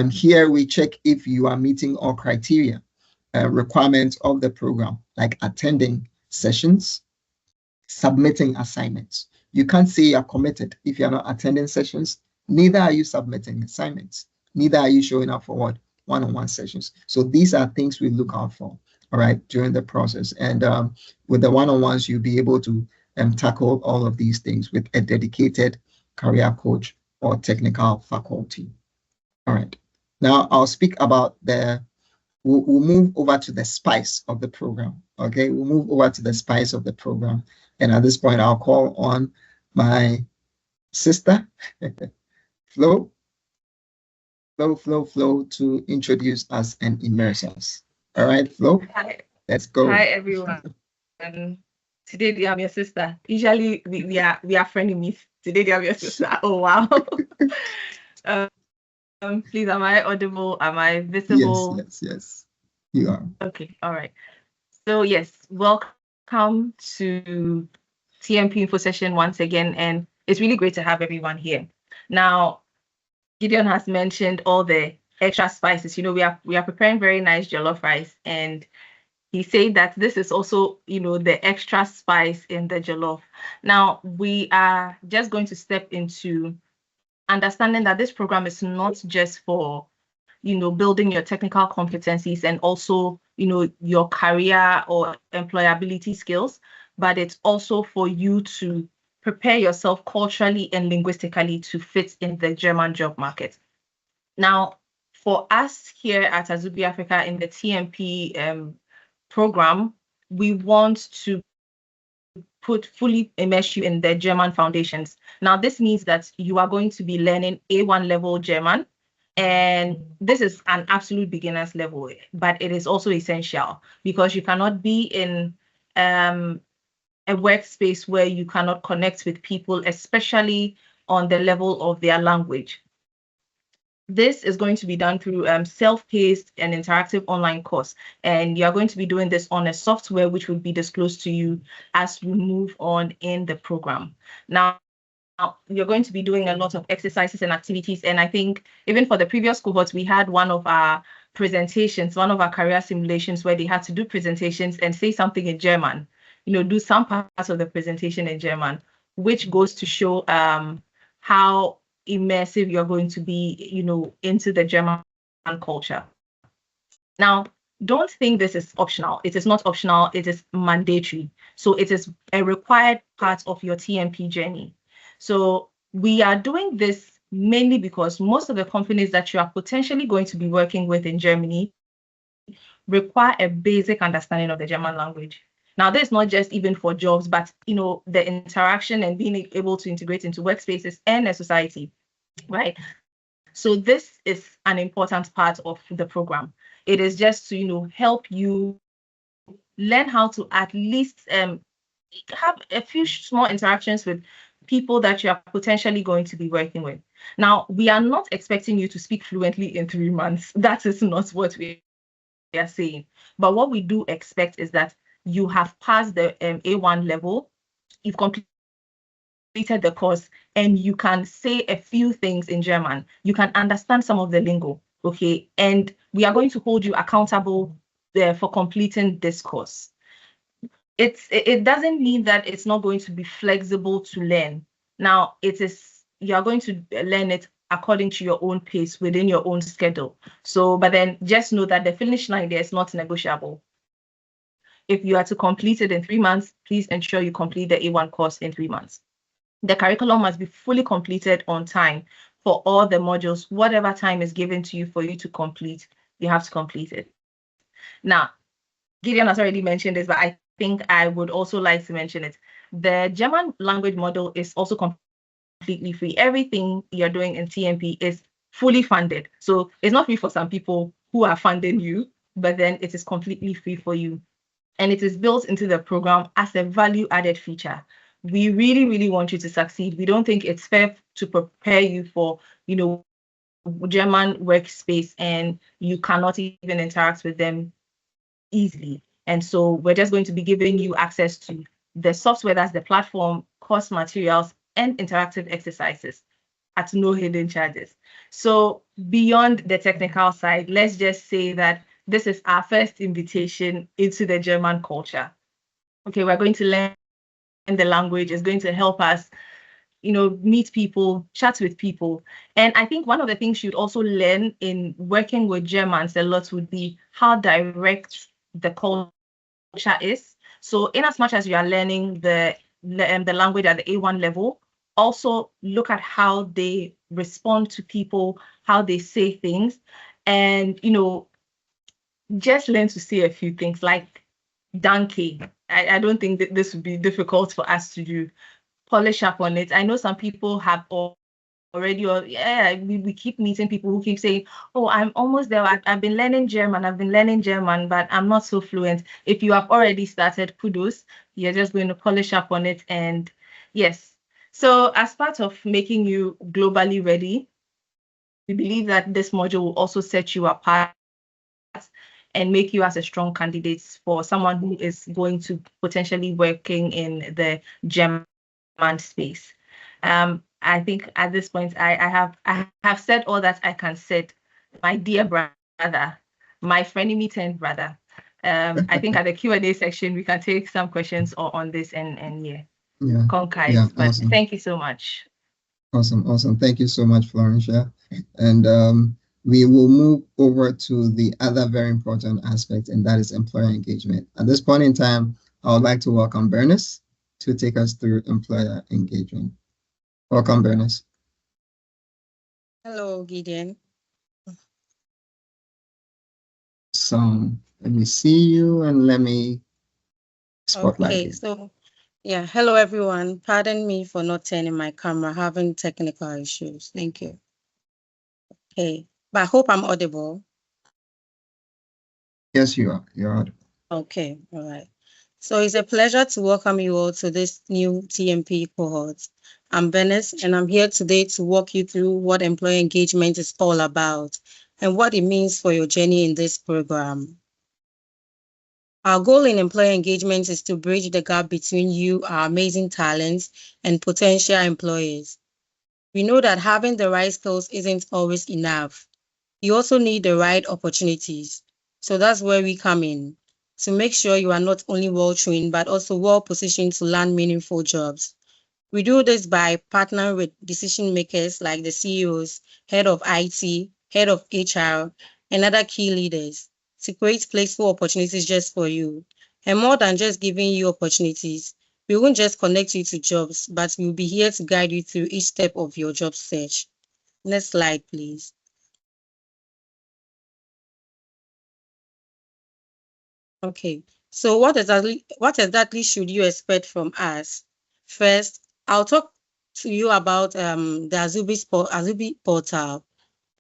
Here we check if you are meeting all criteria, requirements of the program, like attending sessions, submitting assignments. You can't say you're committed if you're not attending sessions, neither are you submitting assignments, neither are you showing up for one-on-one sessions. So these are things we look out for, all right, during the process. And with the one-on-ones, you'll be able to tackle all of these things with a dedicated career coach or technical faculty. All right. Now I'll speak about we'll move over to the spice of the program. Okay, we'll move over to the spice of the program. And at this point, I'll call on my sister, Flo, to introduce us and immerse us. All right, Flo, Hi. Let's go. Hi, everyone. Today, I'm your sister. Usually, we are frenemies. Today, I'm your sister. Oh, wow. Please, am I audible? Am I visible? Yes. You are. Okay, all right. So, yes, welcome to TMP Info Session once again. And it's really great to have everyone here. Now, Gideon has mentioned all the extra spices. We are preparing very nice jollof rice, and he said that this is also, the extra spice in the jollof. Now, we are just going to step into understanding that this program is not just for, building your technical competencies and also, your career or employability skills, but it's also for you to prepare yourself culturally and linguistically to fit in the German job market. Now, for us here at Azubi Africa in the TMP program, we want to fully immerse you in the German foundations. Now, this means that you are going to be learning A1 level German, and this is an absolute beginner's level, but it is also essential because you cannot be in a workspace where you cannot connect with people, especially on the level of their language. This is going to be done through self-paced and interactive online course. And you're going to be doing this on a software which will be disclosed to you as we move on in the program. Now, you're going to be doing a lot of exercises and activities. And I think even for the previous cohorts, we had one of our presentations, one of our career simulations where they had to do presentations and say something in German, do some parts of the presentation in German, which goes to show how immersive you're going to be, into the German culture. Now, don't think this is optional. It is not optional. It is mandatory. So it is a required part of your TMP journey. So we are doing this mainly because most of the companies that you are potentially going to be working with in Germany require a basic understanding of the German language. Now, this is not just even for jobs, but, the interaction and being able to integrate into workspaces and a society, right? So this is an important part of the program. It is just to, help you learn how to at least have a few small interactions with people that you are potentially going to be working with. Now, we are not expecting you to speak fluently in 3 months. That is not what we are saying. But what we do expect is that you have passed the A1 level, you've completed the course, and you can say a few things in German. You can understand some of the lingo, okay? And we are going to hold you accountable for completing this course. It doesn't mean that it's not going to be flexible to learn. Now, you are going to learn it according to your own pace within your own schedule. So, but then just know that the finish line there is not negotiable. If you are to complete it in 3 months, please ensure you complete the A1 course in 3 months. The curriculum must be fully completed on time for all the modules. Whatever time is given to you for you to complete, you have to complete it. Now, Gideon has already mentioned this, but I think I would also like to mention it. The German language model is also completely free. Everything you're doing in TMP is fully funded. So it's not free for some people who are funding you, but then it is completely free for you. And it is built into the program as a value-added feature. We really, really want you to succeed. We don't think it's fair to prepare you for, German workspace and you cannot even interact with them easily. And so we're just going to be giving you access to the software, that's the platform, course materials, and interactive exercises at no hidden charges. So beyond the technical side, let's just say that this is our first invitation into the German culture. Okay, we're going to learn the language. It's going to help us, meet people, chat with people. And I think one of the things you'd also learn in working with Germans a lot would be how direct the culture is. So in as much as you are learning the language at the A1 level, also look at how they respond to people, how they say things, and just learn to say a few things like donkey. I don't think that this would be difficult for us to do. Polish up on it. I know some people have already, or we keep meeting people who keep saying, oh, I'm almost there. I've been learning German, but I'm not so fluent. If you have already started, kudos, you're just going to polish up on it. And yes, so as part of making you globally ready, we believe that this module will also set you apart and make you as a strong candidate for someone who is going to potentially working in the German space. I think at this point I have said all that I can say. My dear brother, my frenemy turned brother. I think at the Q&A section we can take some questions on this and conquer it. But awesome. Thank you so much. Awesome. Thank you so much, Florencia. And we will move over to the other very important aspect, and that is employer engagement. At this point in time, I would like to welcome Bernice to take us through employer engagement. Welcome, Bernice. Hello, Gideon. So let me see you and let me spotlight you. So yeah, hello everyone. Pardon me for not turning my camera, having technical issues. Thank you. Okay, but I hope I'm audible. Yes, you are. You're audible. Okay, all right. So it's a pleasure to welcome you all to this new TMP cohort. I'm Bernice, and I'm here today to walk you through what employee engagement is all about and what it means for your journey in this program. Our goal in employee engagement is to bridge the gap between you, our amazing talents, and potential employers. We know that having the right skills isn't always enough. You also need the right opportunities. So that's where we come in, to make sure you are not only well-trained, but also well-positioned to land meaningful jobs. We do this by partnering with decision makers like the CEOs, head of IT, head of HR, and other key leaders to create placeful opportunities just for you. And more than just giving you opportunities, we won't just connect you to jobs, but we'll be here to guide you through each step of your job search. Next slide, please. Okay, so what exactly should you expect from us? First, I'll talk to you about the Azubi portal.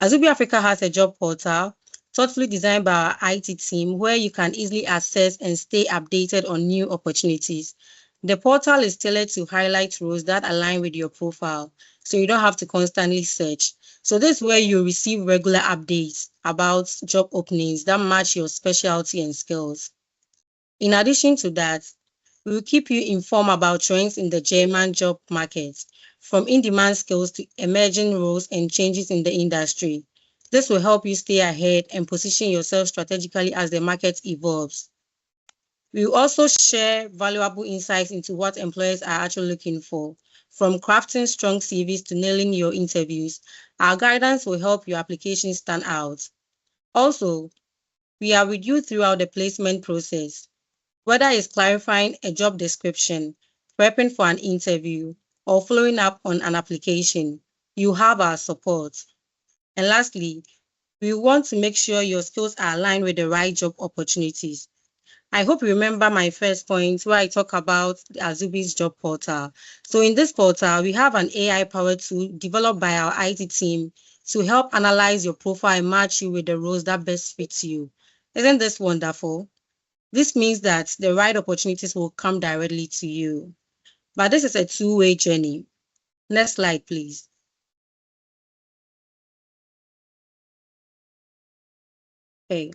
Azubi Africa has a job portal thoughtfully designed by our IT team where you can easily access and stay updated on new opportunities. The portal is tailored to highlight roles that align with your profile, so you don't have to constantly search. So this is where you receive regular updates about job openings that match your specialty and skills. In addition to that, we will keep you informed about trends in the German job market, from in-demand skills to emerging roles and changes in the industry. This will help you stay ahead and position yourself strategically as the market evolves. We will also share valuable insights into what employers are actually looking for. From crafting strong CVs to nailing your interviews, our guidance will help your application stand out. Also, we are with you throughout the placement process. Whether it's clarifying a job description, prepping for an interview, or following up on an application, you have our support. And lastly, we want to make sure your skills are aligned with the right job opportunities. I hope you remember my first point where I talk about the Azubi's job portal. So in this portal, we have an AI-powered tool developed by our IT team to help analyze your profile and match you with the roles that best fit you. Isn't this wonderful? This means that the right opportunities will come directly to you. But this is a two-way journey. Next slide, please. Okay.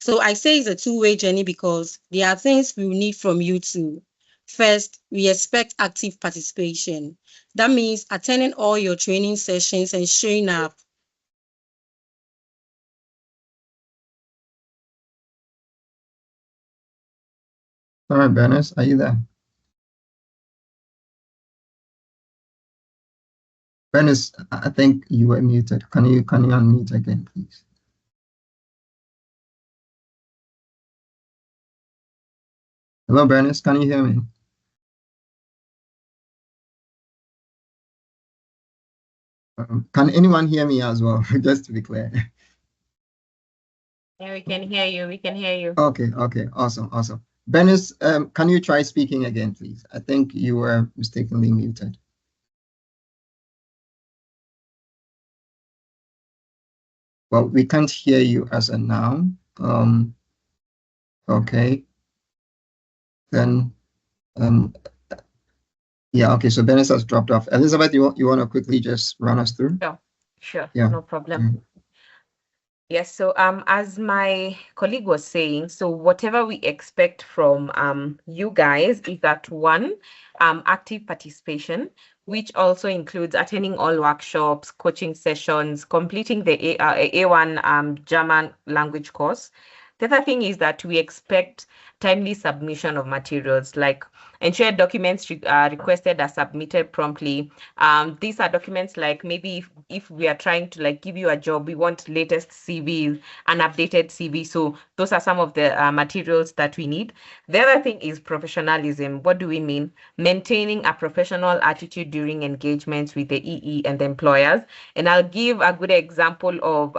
So I say it's a two-way journey because there are things we will need from you too. First, we expect active participation. That means attending all your training sessions and showing up. Sorry, Bernice, are you there? Bernice, I think you were muted. Can you unmute again, please? Hello, Bernice, can you hear me? Can anyone hear me as well, just to be clear? Yeah, we can hear you. We can hear you. Okay, awesome. Bernice, can you try speaking again, please? I think you were mistakenly muted. Well, we can't hear you as a noun. Okay. Then, yeah, okay, so Bernice has dropped off. Elizabeth, you want to quickly just run us through? Sure, Yeah. no problem. Yes, so as my colleague was saying, so whatever we expect from you guys is that one, active participation, which also includes attending all workshops, coaching sessions, completing the A1 German language course. The other thing is that we expect timely submission of materials, like ensure documents requested are submitted promptly. These are documents like maybe if we are trying to like give you a job, we want latest CV, an updated CV. So those are some of the materials that we need. The other thing is professionalism. What do we mean? Maintaining a professional attitude during engagements with the EE and the employers. And I'll give a good example of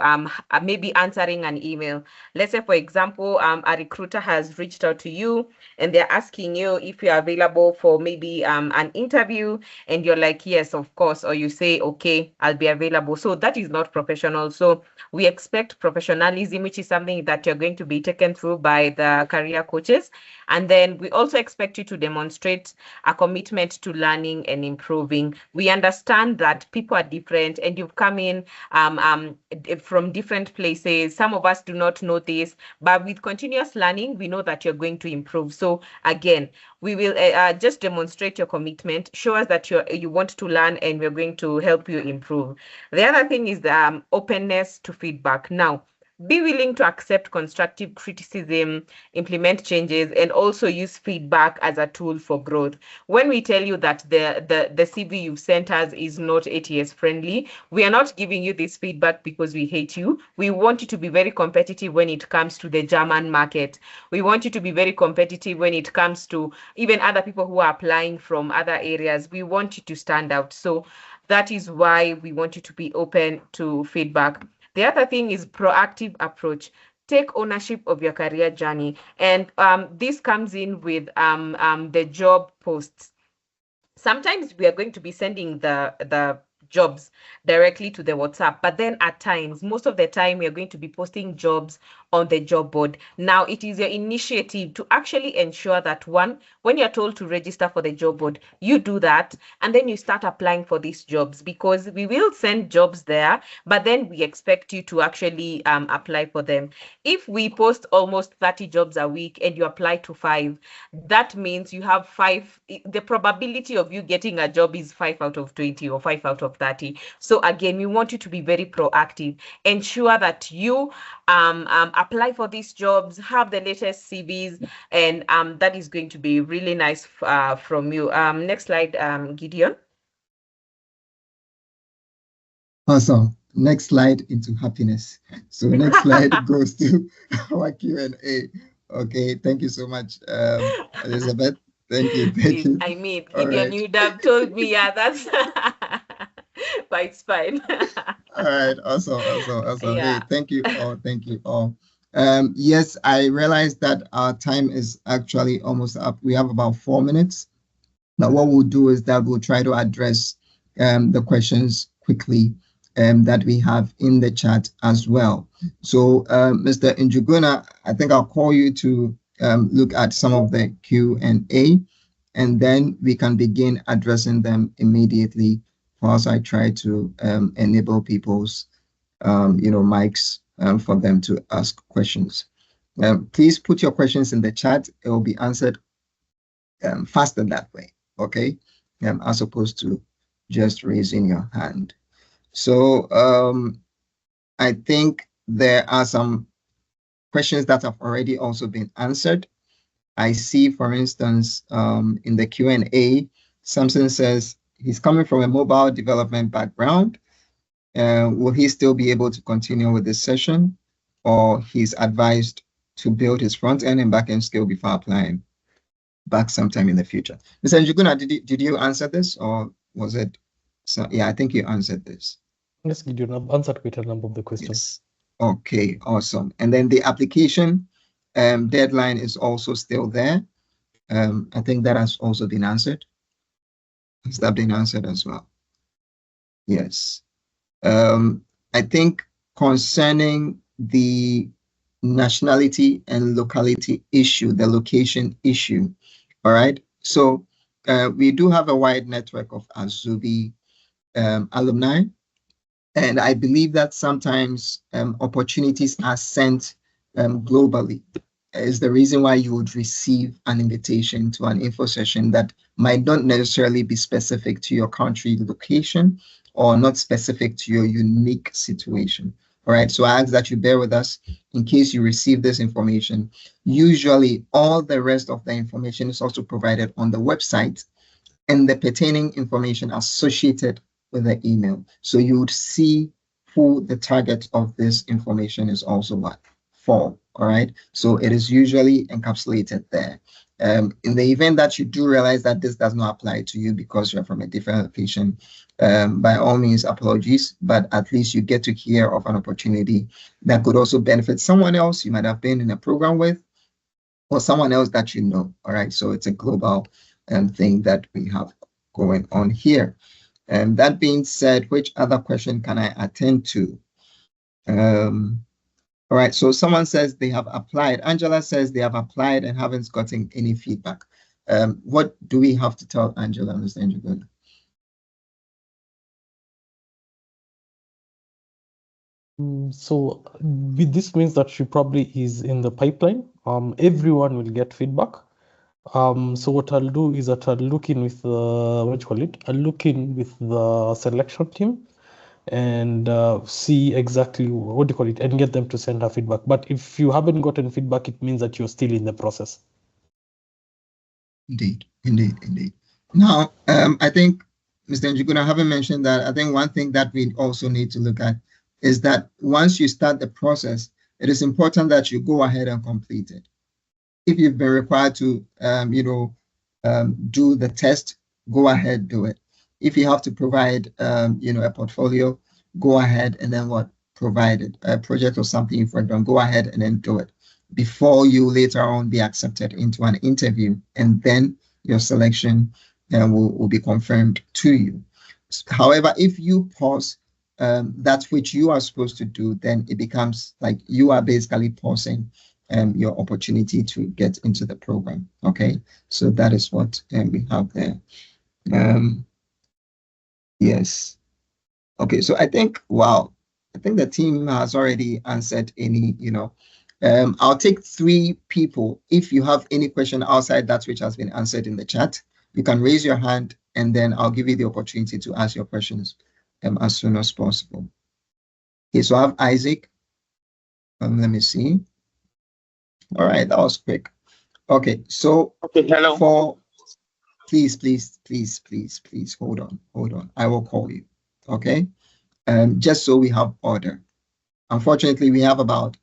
maybe answering an email. Let's say, for example, a recruiter has reached out to you and they're asking you if you're available for maybe an interview, and you're like, yes, of course, or you say, okay, I'll be available. So that is not professional. So we expect professionalism, which is something that you're going to be taken through by the career coaches. And then we also expect you to demonstrate a commitment to learning and improving. We understand that people are different and you've come in from different places. Some of us do not know this, but with continuous learning, we know that you're going to improve. So again, we will just demonstrate your commitment, show us that you want to learn, and we're going to help you improve. The other thing is the openness to feedback. Now, be willing to accept constructive criticism, implement changes, and also use feedback as a tool for growth. When we tell you that the CV you've sent us is not ATS friendly, we are not giving you this feedback because we hate you. We want you to be very competitive when it comes to the German market. We want you to be very competitive when it comes to even other people who are applying from other areas. We want you to stand out. So that is why we want you to be open to feedback. The other thing is proactive approach. Take ownership of your career journey. And this comes in with the job posts. Sometimes we are going to be sending the jobs directly to the WhatsApp, but then at times, most of the time, we are going to be posting jobs on the job board. Now, it is your initiative to actually ensure that, one, when you're told to register for the job board, you do that, and then you start applying for these jobs, because we will send jobs there, but then we expect you to actually apply for them. If we post almost 30 jobs a week and you apply to 5, that means you have 5. The probability of you getting a job is 5 out of 20 or 5 out of 30. So again, we want you to be very proactive. Ensure that you apply for these jobs, have the latest CVs, and that is going to be really nice from you. Next slide, Gideon. Awesome. Next slide into happiness. So next slide goes to our Q&A. Okay, thank you so much, Elizabeth. Thank you. Please, I mean, Gideon, you'd have told me, yeah, that's but it's fine. All right, awesome. Yeah. Hey, thank you all. Thank you all. Yes, I realized that our time is actually almost up. We have about 4 minutes. Now, what we'll do is that we'll try to address the questions quickly that we have in the chat as well. So, Mr. Njuguna, I think I'll call you to look at some of the Q&A, and then we can begin addressing them immediately whilst I try to enable people's mics for them to ask questions. Please put your questions in the chat. It will be answered faster that way, okay? As opposed to just raising your hand. So I think there are some questions that have already also been answered. I see, for instance, in the Q&A, Samson says he's coming from a mobile development background. Will he still be able to continue with this session, or he's advised to build his front end and back end skill before applying back sometime in the future? Mr. Njuguna, did you answer this, or was it? So yeah, I think you answered this. Yes, Gideon, I've answered quite a number of the questions. Yes. Okay, awesome. And then the application deadline is also still there. I think that has also been answered. Has that been answered as well? Yes. I think concerning the nationality and locality issue, the location issue, all right? So we do have a wide network of Azubi alumni, and I believe that sometimes opportunities are sent globally. Is the reason why you would receive an invitation to an info session that might not necessarily be specific to your country location or not specific to your unique situation. All right, so I ask that you bear with us in case you receive this information. Usually all the rest of the information is also provided on the website and the pertaining information associated with the email. So you would see who the target of this information is also for. All right, so it is usually encapsulated there. In the event that you do realize that this does not apply to you because you're from a different location, by all means, apologies, but at least you get to hear of an opportunity that could also benefit someone else you might have been in a program with, or someone else that you know. All right, so it's a global thing that we have going on here. And that being said, which other question can I attend to? All right, so someone says they have applied. Angela says they have applied and haven't gotten any feedback. What do we have to tell Angela, Mr. Njuguna? So this means that she probably is in the pipeline. Everyone will get feedback. So what I'll do is that I'll look in with I'll look in with the selection team and see exactly and get them to send her feedback. But if you haven't gotten feedback, it means that you're still in the process. Indeed. Now, I think, Mr. Njuguna, I haven't mentioned that. I think one thing that we also need to look at is that once you start the process, it is important that you go ahead and complete it. If you've been required to, do the test, go ahead, do it. If you have to provide, a portfolio, go ahead and then provide it. A project or something you've worked on, go ahead and then do it before you later on be accepted into an interview, and then your selection will be confirmed to you. However, if you pause that which you are supposed to do, then it becomes like you are basically pausing your opportunity to get into the program. Okay, so that is what we have there. Yes. Okay, so I think, wow, I think the team has already answered any, I'll take 3 people. If you have any question outside that which has been answered in the chat, you can raise your hand and then I'll give you the opportunity to ask your questions as soon as possible. Okay, so I have Isaac. Let me see. All right, that was quick. Okay, so hello. Please, hold on. I will call you. Okay, just so we have order. Unfortunately, we have about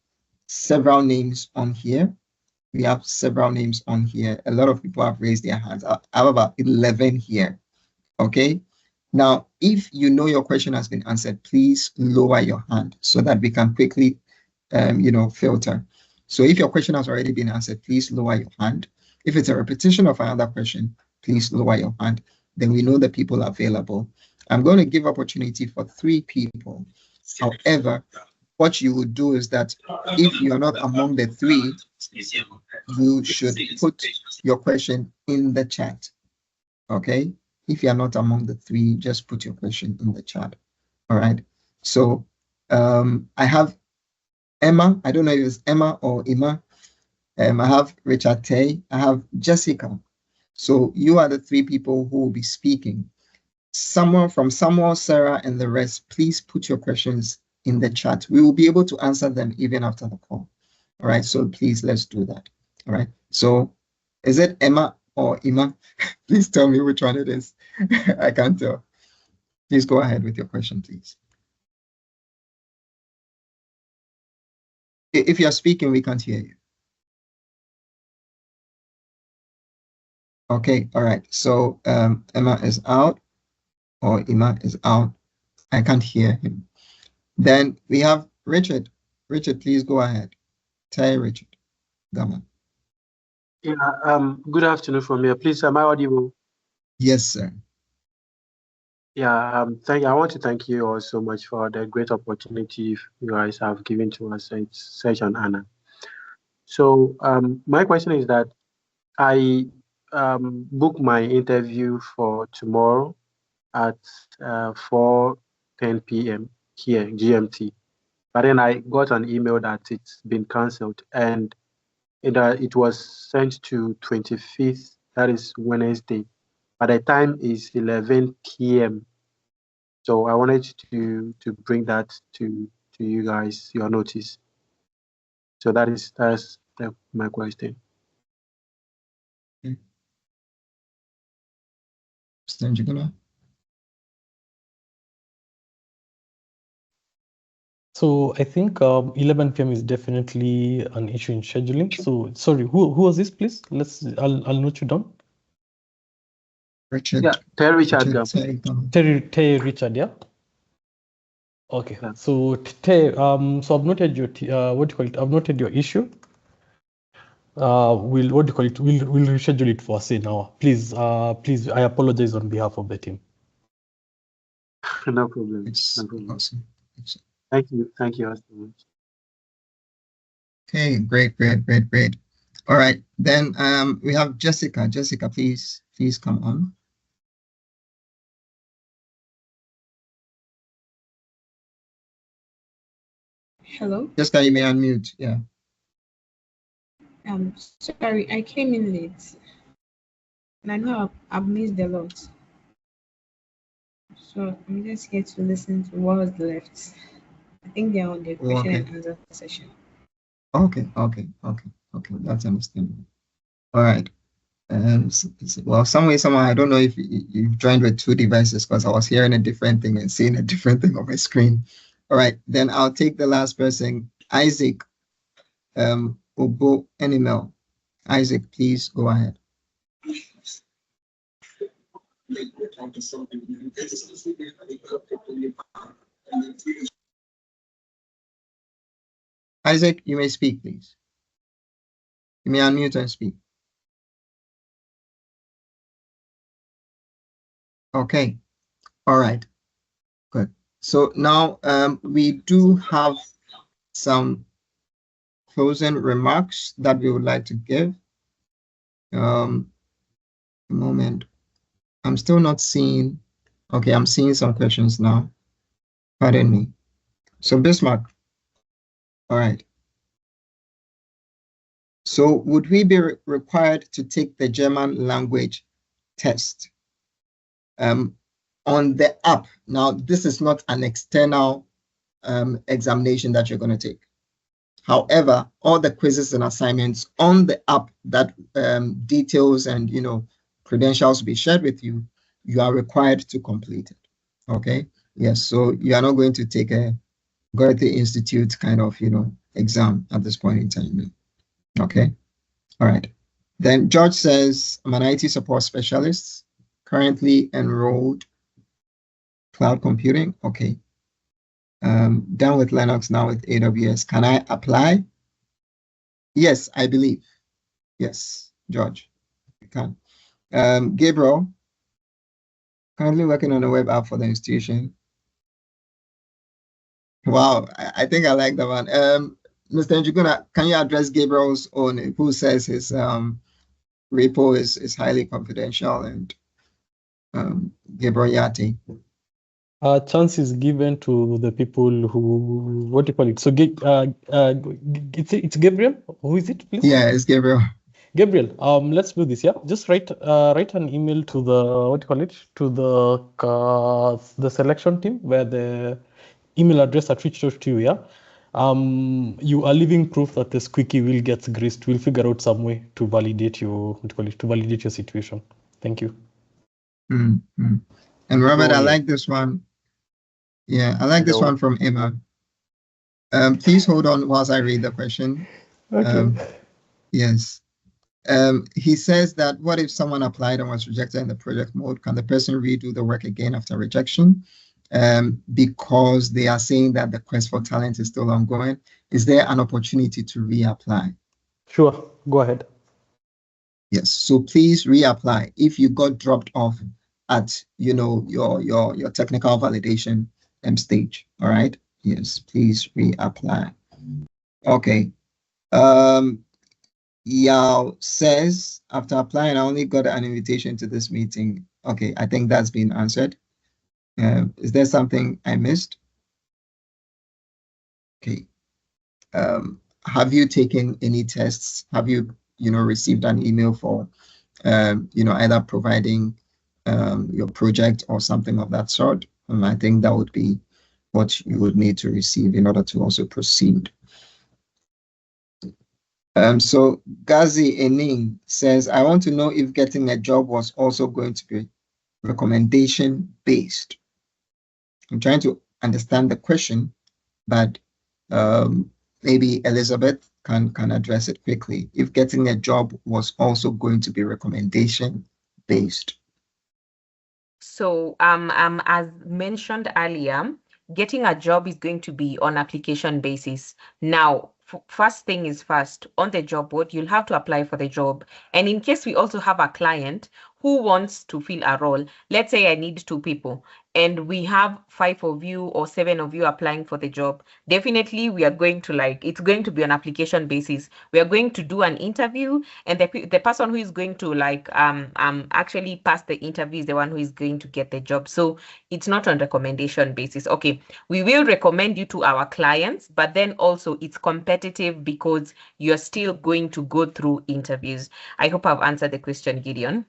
several names on here. A lot of people have raised their hands. I have about 11 here. Okay. Now, if you know your question has been answered, please lower your hand so that we can quickly, filter. So if your question has already been answered, please lower your hand. If it's a repetition of another question, please lower your hand. Then we know the people available. I'm going to give opportunity for 3 people. However, what you would do is that if you are not among the 3, you should put your question in the chat. Okay? If you are not among the 3, just put your question in the chat. All right. So I have Emma. I don't know if it's Emma or Emma. I have Richard Tay. I have Jessica. So you are the 3 people who will be speaking. Someone from Samuel, Sarah, and the rest, please put your questions in the chat. We will be able to answer them even after the call. All right. So please, let's do that. All right. So is it Emma or Emma? Please tell me which one it is. I can't tell. Please go ahead with your question, please. If you're speaking, we can't hear you. Okay, all right. So Emma is out, or Emma is out. I can't hear him. Then we have Richard. Richard, please go ahead. Tell Richard. Come on. Yeah, good afternoon from here. Please, am I audible? Yes, sir. Yeah, I want to thank you all so much for the great opportunity you guys have given to us. It's such an honor. So my question is that I booked my interview for tomorrow at 4:10 p.m. here, GMT. But then I got an email that it's been cancelled, and it was sent to 25th, that is Wednesday. But the time is 11 p.m. So I wanted to bring that to you guys, your notice. So that's my question. Okay. Mr. Njuguna? So I think 11 p.m. is definitely an issue in scheduling. So sorry, who was this, please? I'll note you down. Richard. Yeah, Terry Richard. Terry Richard, yeah. Okay. Yeah. So Terry, so I've noted your I've noted your issue. We'll reschedule it for say now. Please, I apologize on behalf of the team. No problem. It's No problem. awesome. Thank you so much. Okay, great. All right, then we have Jessica. Jessica, please come on. Hello. Jessica, you may unmute. Yeah. Sorry, I came in late, and I know I've missed a lot. So I'm just here to listen to what was left. I think they're on the question and answer session. Okay. That's understandable. All right. Well, somehow, I don't know if you've joined with 2 devices because I was hearing a different thing and seeing a different thing on my screen. All right, then I'll take the last person, Isaac, Obo Animal. Isaac, please go ahead. Isaac, you may speak, please. You may unmute and speak. Okay. All right. Good. So now we do have some closing remarks that we would like to give. A moment. I'm still not seeing. Okay, I'm seeing some questions now. Pardon me. So Bismarck. All right. So would we be required to take the German language test on the app? Now, this is not an external examination that you're going to take. However, all the quizzes and assignments on the app that details and credentials will be shared with you, you are required to complete it. Okay. Yes. So you are not going to take a Goethe Institute kind of exam at this point in time. Okay. All right. Then George says, I'm an IT support specialist, currently enrolled cloud computing. Okay. Done with Linux, now with AWS. Can I apply? Yes, I believe. Yes, George, you can. Gabriel, currently working on a web app for the institution. Wow, I think I like that one. Mr. Njuguna, can you address Gabriel's own, who says his repo is highly confidential, and Gabriel Yati? Chance is given to the people who, what do you call it? So it's Gabriel. Who is it, please? Yeah, it's Gabriel. Gabriel, let's do this. Yeah, just write an email to the, what do you call it, to the selection team, where the email address that reached out to you. Yeah, you are living proof that the squeaky wheel gets greased. We'll figure out some way to validate your, what do you call it, to validate your situation. Thank you. Mm-hmm. And Robert, I like this one. Yeah, I like this one from Emma. Please hold on whilst I read the question. Okay. Yes. He says that what if someone applied and was rejected in the project mode? Can the person redo the work again after rejection? Because they are saying that the quest for talent is still ongoing. Is there an opportunity to reapply? Sure, go ahead. Yes. So please reapply if you got dropped off at your technical validation stage. All right. Yes. Please reapply. Okay. Yao says, after applying, I only got an invitation to this meeting. Okay, I think that's been answered. Is there something I missed? Okay. Have you taken any tests? Have you, received an email for, either providing your project or something of that sort? I think that would be what you would need to receive in order to also proceed. So Gazi Ening says, I want to know if getting a job was also going to be recommendation based. I'm trying to understand the question, but maybe Elizabeth can address it quickly. If getting a job was also going to be recommendation based. So as mentioned earlier, getting a job is going to be on application basis. Now, first thing is first, on the job board, you'll have to apply for the job. And in case we also have a client who wants to fill a role, let's say I need 2 people and we have 5 of you or 7 of you applying for the job, definitely we are going to it's going to be on application basis. We are going to do an interview, and the person who is going to actually pass the interview is the one who is going to get the job. So it's not on recommendation basis. Okay, we will recommend you to our clients, but then also it's competitive because you're still going to go through interviews. I hope I've answered the question, Gideon.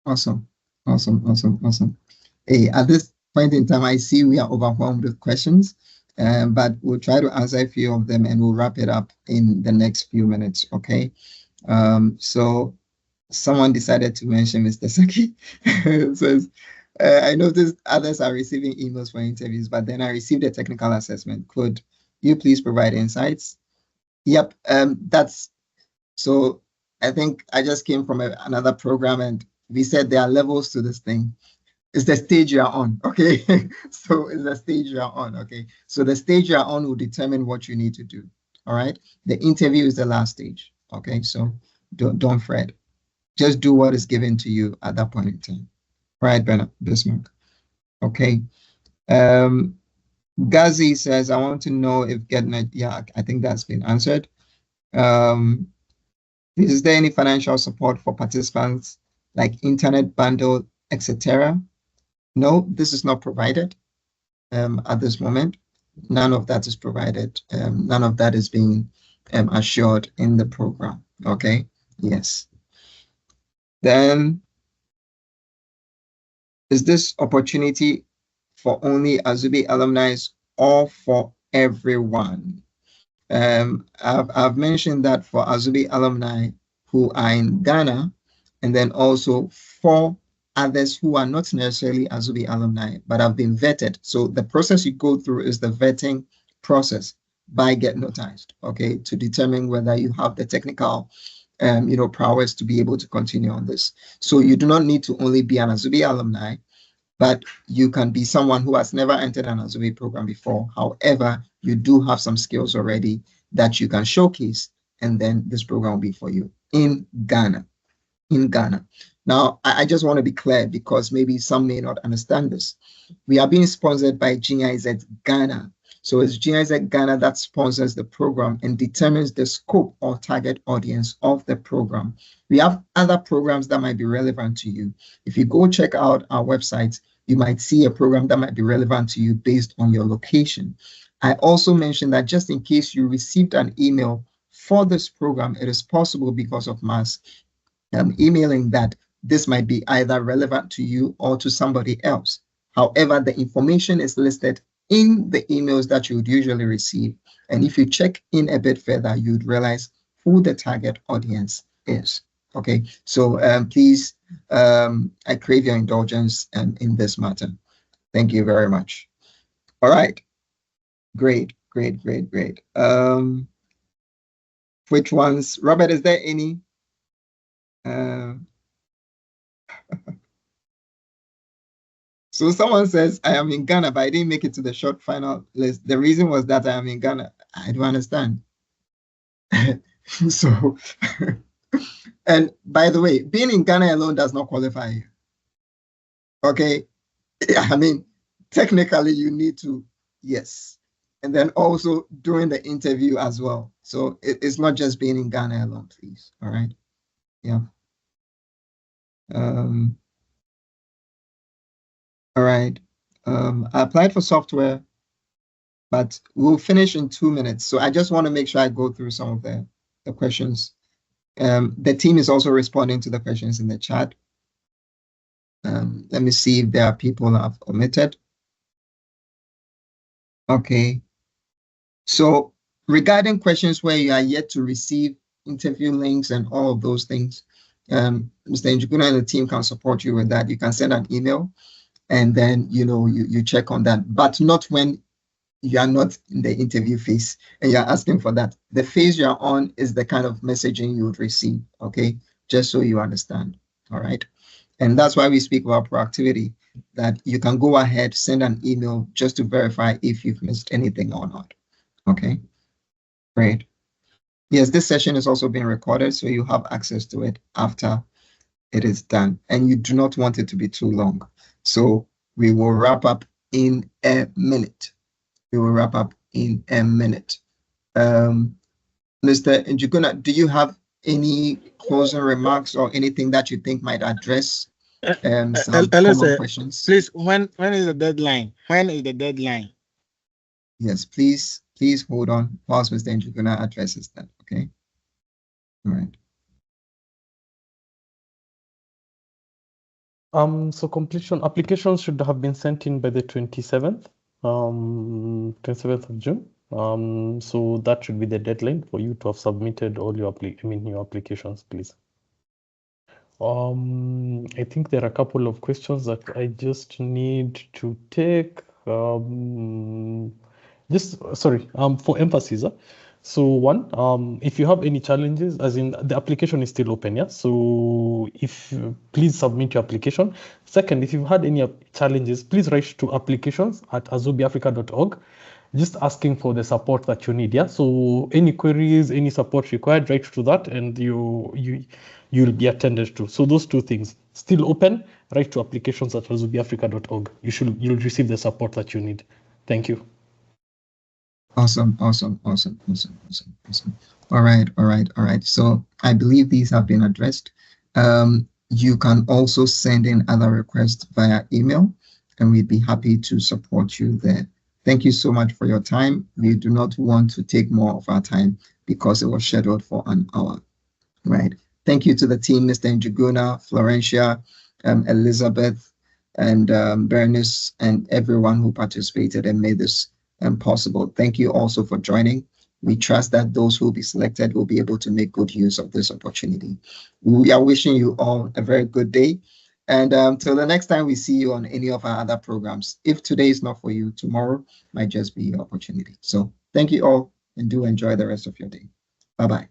Awesome. Hey, at this point in time, I see we are overwhelmed with questions, but we'll try to answer a few of them and we'll wrap it up in the next few minutes, okay? So someone decided to mention Mr. Saki. Says, I noticed others are receiving emails for interviews, but then I received a technical assessment. Could you please provide insights? Yep, that's so. I think I just came from another program, and we said there are levels to this thing. It's the stage you're on, okay? So it's the stage you're on, okay? So the stage you're on will determine what you need to do, all right? The interview is the last stage, okay? So don't fret. Just do what is given to you at that point in time. All right, Bernard Bismarck. Okay. Gazi says, I want to know if GetNet, yeah, I think that's been answered. Is there any financial support for participants like internet bundle, etc.? No, this is not provided at this moment. None of that is provided. None of that is being assured in the program. Okay, yes. Then, is this opportunity for only Azubi alumni or for everyone? I've mentioned that for Azubi alumni who are in Ghana, and then also for others who are not necessarily Azubi alumni, but have been vetted. So the process you go through is the vetting process by Get Notized, okay, to determine whether you have the technical prowess to be able to continue on this. So you do not need to only be an Azubi alumni, but you can be someone who has never entered an Azubi program before. However, you do have some skills already that you can showcase, and then this program will be for you in Ghana. In Ghana. Now, I just want to be clear because maybe some may not understand this. We are being sponsored by GIZ Ghana. So it's GIZ Ghana that sponsors the program and determines the scope or target audience of the program. We have other programs that might be relevant to you. If you go check out our website, you might see a program that might be relevant to you based on your location. I also mentioned that just in case you received an email for this program, it is possible because of mass emailing that this might be either relevant to you or to somebody else. However, the information is listed in the emails that you would usually receive. And if you check in a bit further, you'd realize who the target audience is. Okay, so please, I crave your indulgence in this matter. Thank you very much. All right, great. Which ones? Robert, is there any? So someone says, I am in Ghana, but I didn't make it to the short final list. The reason was that I am in Ghana. I don't understand. So, and by the way, being in Ghana alone does not qualify you. Okay. I mean, technically you need to, yes. And then also during the interview as well. So it's not just being in Ghana alone, please. All right. Yeah. All right. I applied for software, but we'll finish in 2 minutes. So I just want to make sure I go through some of the questions. The team is also responding to the questions in the chat. Let me see if there are people that have omitted. Okay. So regarding questions where you are yet to receive interview links and all of those things, Mr. Njuguna and the team can support you with that. You can send an email and then, you check on that, but not when you are not in the interview phase and you're asking for that. The phase you're on is the kind of messaging you would receive, okay? Just so you understand, all right? And that's why we speak about proactivity, that you can go ahead, send an email just to verify if you've missed anything or not, okay? Great. Yes, this session is also being recorded, so you have access to it after it is done, and you do not want it to be too long. So we will wrap up in a minute. Mr. Njuguna, do you have any closing remarks or anything that you think might address some common questions? Please, when is the deadline? When is the deadline? Yes, please hold on whilst Mr. Njuguna addresses that, okay? All right. So completion applications should have been sent in by the 27th of June. So that should be the deadline for you to have submitted all your applications, please. I think there are a couple of questions that I just need to take. For emphasis. So one, if you have any challenges, as in the application is still open, yeah? So please submit your application. Second, if you've had any challenges, please write to applications@azubiafrica.org, just asking for the support that you need, yeah? So any queries, any support required, write to that and you'll be attended to. So those two things, still open, write to applications@azubiafrica.org. You'll receive the support that you need. Thank you. Awesome. All right. So I believe these have been addressed. You can also send in other requests via email, and we'd be happy to support you there. Thank you so much for your time. We do not want to take more of our time because it was scheduled for an hour. Right. Thank you to the team, Mr. Njuguna, Florentia, Elizabeth, and Bernice, and everyone who participated and made this possible. Thank you also for joining. We trust that those who will be selected will be able to make good use of this opportunity. We are wishing you all a very good day. And till the next time we see you on any of our other programs. If today is not for you, tomorrow might just be your opportunity. So thank you all, and do enjoy the rest of your day. Bye-bye.